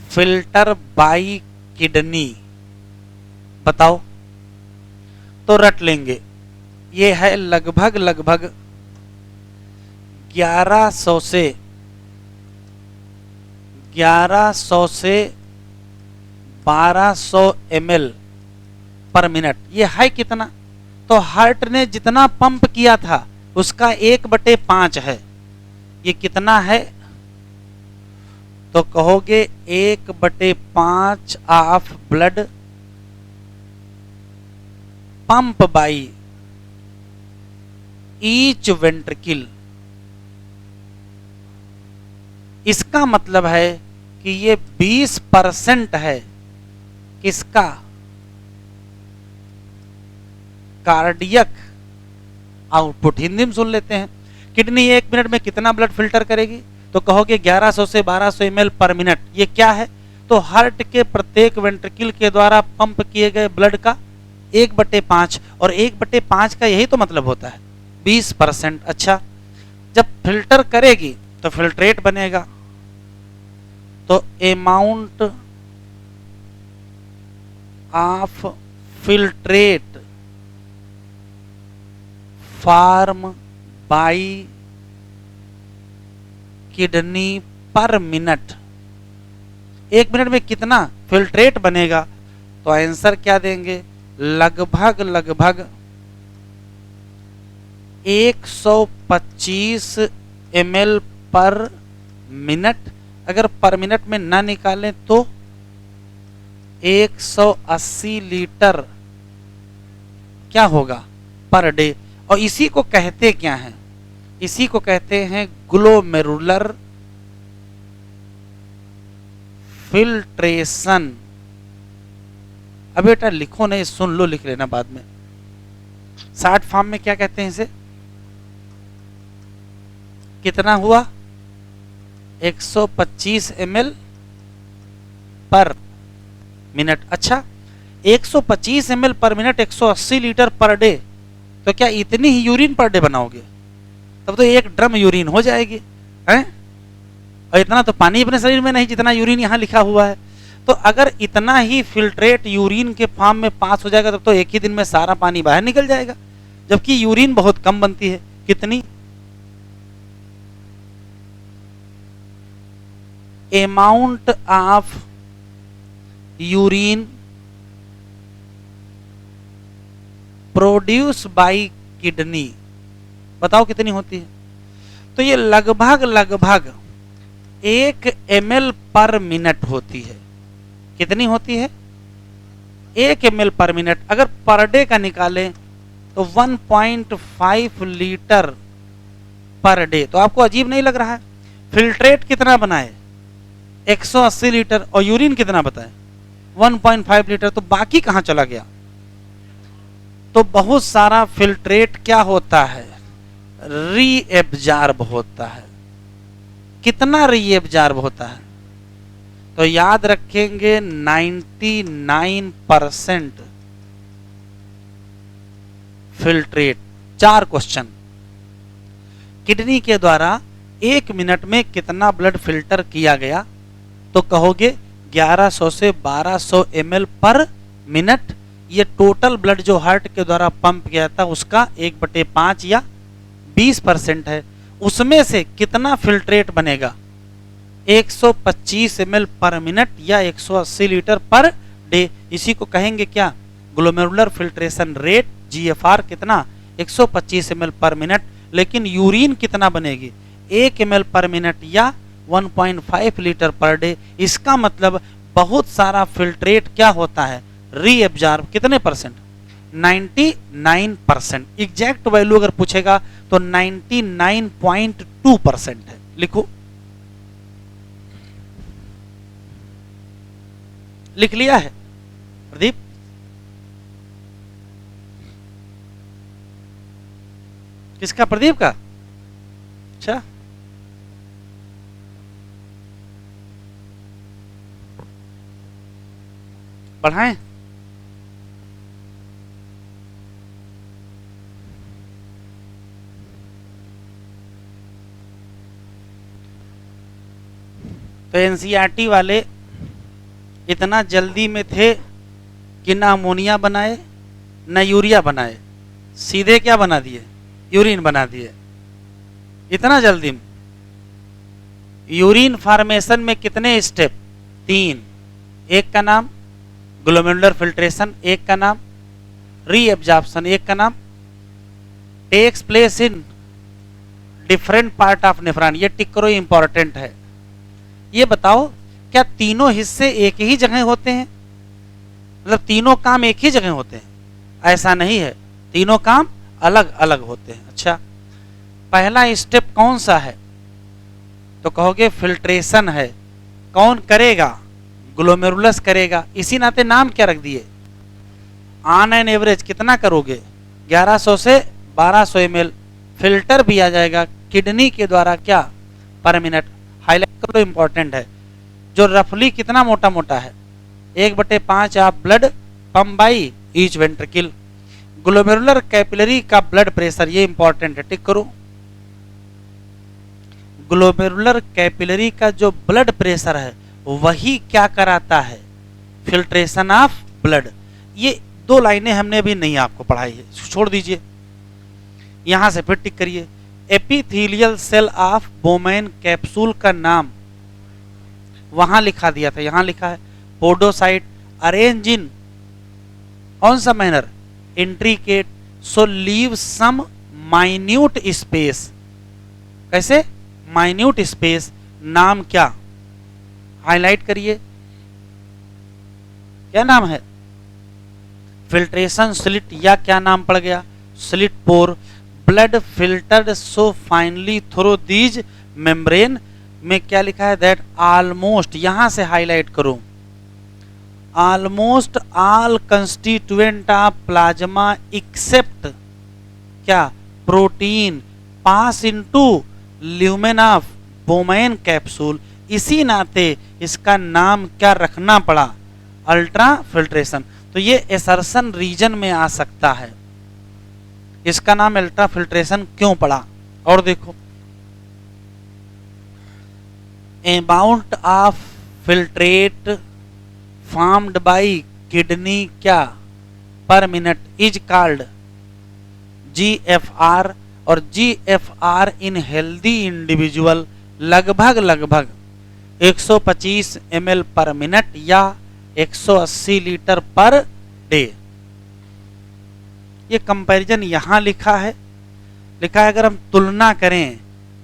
filter by kidney, बताओ। तो रट लेंगे, ये है लगभग 1100 से 1200 ml पर मिनट। ये है कितना? तो हार्ट ने जितना पंप किया था उसका 1/5 है। ये कितना है? तो कहोगे 1/5 of blood pump by each ventricle. इसका मतलब है कि ये 20% है किसका? Cardiac output. हिंदी में सुन लेते हैं। किडनी 1 मिनट में कितना ब्लड फिल्टर करेगी? तो तो कहोगे 1100 से 1200 ml पर मिनट। ये क्या है? तो हार्ट के प्रत्येक वेंट्रिकल के द्वारा पंप किए गए ब्लड का 1/5, और 1/5 का यही तो मतलब होता है 20%। अच्छा, जब फिल्टर करेगी तो फिल्ट्रेट बनेगा, तो amount of filtrate form by kidney पर मिनट, 1 मिनट में कितना फिल्ट्रेट बनेगा? तो आंसर क्या देंगे? लगभग 125 ml पर मिनट। अगर पर मिनट में ना निकालें तो 180 लीटर क्या होगा? Per day. और इसी को कहते क्या हैं? इसी को कहते हैं ग्लोमेरुलर फिल्ट्रेशन। अब बेटा लिखो नहीं, सुन लो, लिख लेना बाद में। शॉर्ट फॉर्म में क्या कहते हैं इसे? कितना हुआ? 125 ml पर मिनट। अच्छा, 125 ml पर मिनट, 180 लीटर पर डे, तो क्या इतनी ही यूरिन पर डे बनाओगे? तब तो 1 ड्रम यूरिन हो जाएगी, हैं? और इतना तो पानी अपने शरीर में नहीं जितना यूरिन यहाँ लिखा हुआ है। तो अगर इतना ही फिल्ट्रेट यूरिन के फॉर्म में पास हो जाएगा तब तो एक ही दिन में सारा पानी बाहर निकल जाएगा, जबकि यूरिन बहुत कम बनती है। कितनी? Amount of urine produce by kidney, बताओ कितनी होती है? तो ये लगभग 1 ml पर मिनट होती है। कितनी होती है? 1 ml पर मिनट। अगर पर डे का निकालें तो 1.5 लीटर पर डे। तो आपको अजीब नहीं लग रहा है? फिल्ट्रेट कितना बनाए? 180 लीटर, और यूरिन कितना बताए? 1.5 लीटर। तो बाकी कहां चला गया? तो बहुत सारा फिल्ट्रेट क्या होता है? रीएब्जॉर्ब होता है। कितना रीएब्जॉर्ब होता है? तो याद रखेंगे 99% फिल्ट्रेट। 4 क्वेश्चन। किडनी के द्वारा 1 मिनट में कितना ब्लड फिल्टर किया गया? तो कहोगे 1100 से 1200 ml पर मिनट। ये टोटल ब्लड जो हार्ट के द्वारा पंप किया था उसका 1/5 या 20% है। उसमें से कितना फिल्ट्रेट बनेगा? 125 ml पर मिनट या 180 लीटर पर डे। इसी को कहेंगे क्या? ग्लोमेरुलर फिल्ट्रेशन रेट, GFR कितना? 125 ml पर मिनट। लेकिन यूरिन कितना बनेगी? 1 ml पर मिनट या 1.5 लीटर पर डे। इसका मतलब बहुत सारा फिल्ट्रेट क्या होता है? रीएब्जॉर्ब। कितने परसेंट? 99%। एग्जैक्ट वैल्यू अगर पूछेगा तो 99.2% है। लिखो, लिख लिया है प्रदीप? किसका? प्रदीप का? अच्छा, बढ़ाएं? तो एनसीईआरटी वाले इतना जल्दी में थे कि ना अमोनिया बनाए ना यूरिया बनाए, सीधे क्या बना दिए? यूरिन बना दिए। इतना जल्दी में। यूरिन फॉर्मेशन में कितने स्टेप? 3। एक का नाम ग्लोमेरुलर फिल्ट्रेशन, एक का नाम रीएब्जॉर्प्शन, एक का नाम takes place in different part of nephron. ये टिक्रो इंपॉर्टेंट है। ये बताओ क्या तीनों हिस्से एक ही जगह होते हैं? मतलब तीनों काम एक ही जगह होते हैं? ऐसा नहीं है, तीनों काम अलग अलग होते हैं। अच्छा, पहला स्टेप कौन सा है? तो कहोगे फिल्ट्रेशन है। कौन करेगा? ग्लोमेरुलस करेगा। इसी नाते नाम क्या रख दिए? ऑन एन एवरेज कितना करोगे? 1100 से 1200 ml। फिल्टर भी आ जाएगा किडनी के द्वारा क्या? पर मिनट। करो, इंपॉर्टेंट है, जो रफली कितना मोटा मोटा है, 1/5 of blood pump by each ventricle. Glomerular capillary का ब्लड प्रेशर, ये इंपॉर्टेंट है, टिक करो। ग्लोमेरुलर कैपिलरी का जो ब्लड प्रेशर है वही क्या कराता है, फिल्ट्रेशन ऑफ ब्लड। ये 2 लाइनें हमने अभी नहीं आपको पढ़ाई है, छोड़ दीजिए, यहां से फिर टिक करिए। Epithelial cell of Bowman capsule का नाम वहां लिखा दिया था, यहां लिखा है पोडोसाइट, अरेंज इन कौन सा manner, intricate, so leave some minute space. कैसे, माइन्यूट स्पेस, नाम क्या, हाईलाइट करिए, क्या नाम है, फिल्ट्रेशन स्लिट, या क्या नाम पड़ गया, slit pore. Blood filtered so finally through these membrane में क्या लिखा है, दैट ऑलमोस्ट, यहां से हाईलाइट करो, almost all constituent of plasma except क्या, protein pass into lumen of Bowman capsule. इसी नाते इसका नाम क्या रखना पड़ा, अल्ट्रा फिल्ट्रेशन। तो ये एसर्शन रीजन में आ सकता है, इसका नाम अल्ट्रा फिल्ट्रेशन क्यों पड़ा। और देखो, amount of filtrate formed by kidney क्या पर मिनट इज कॉल्ड GFR, और GFR इन हेल्दी इंडिविजुअल लगभग 125 ml पर मिनट या 180 लीटर पर डे। ये कंपैरिजन यहां लिखा है, अगर हम तुलना करें,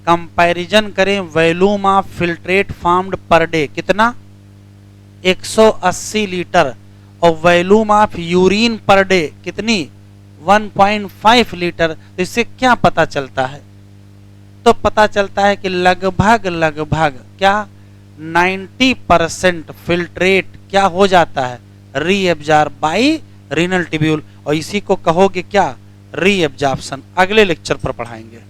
कंपैरिजन करें, volume of filtrate formed per day कितना, 180 लीटर, और volume of urine per day कितनी, 1.5 लीटर। तो इससे क्या पता चलता है, तो पता चलता है कि लगभग क्या 90% फिल्ट्रेट क्या हो जाता है, रीएब्जॉर्ब बाय रीनल ट्यूब्यूल, और इसी को कहोगे क्या, रीएब्जॉर्प्शन। अगले लेक्चर पर पढ़ाएंगे।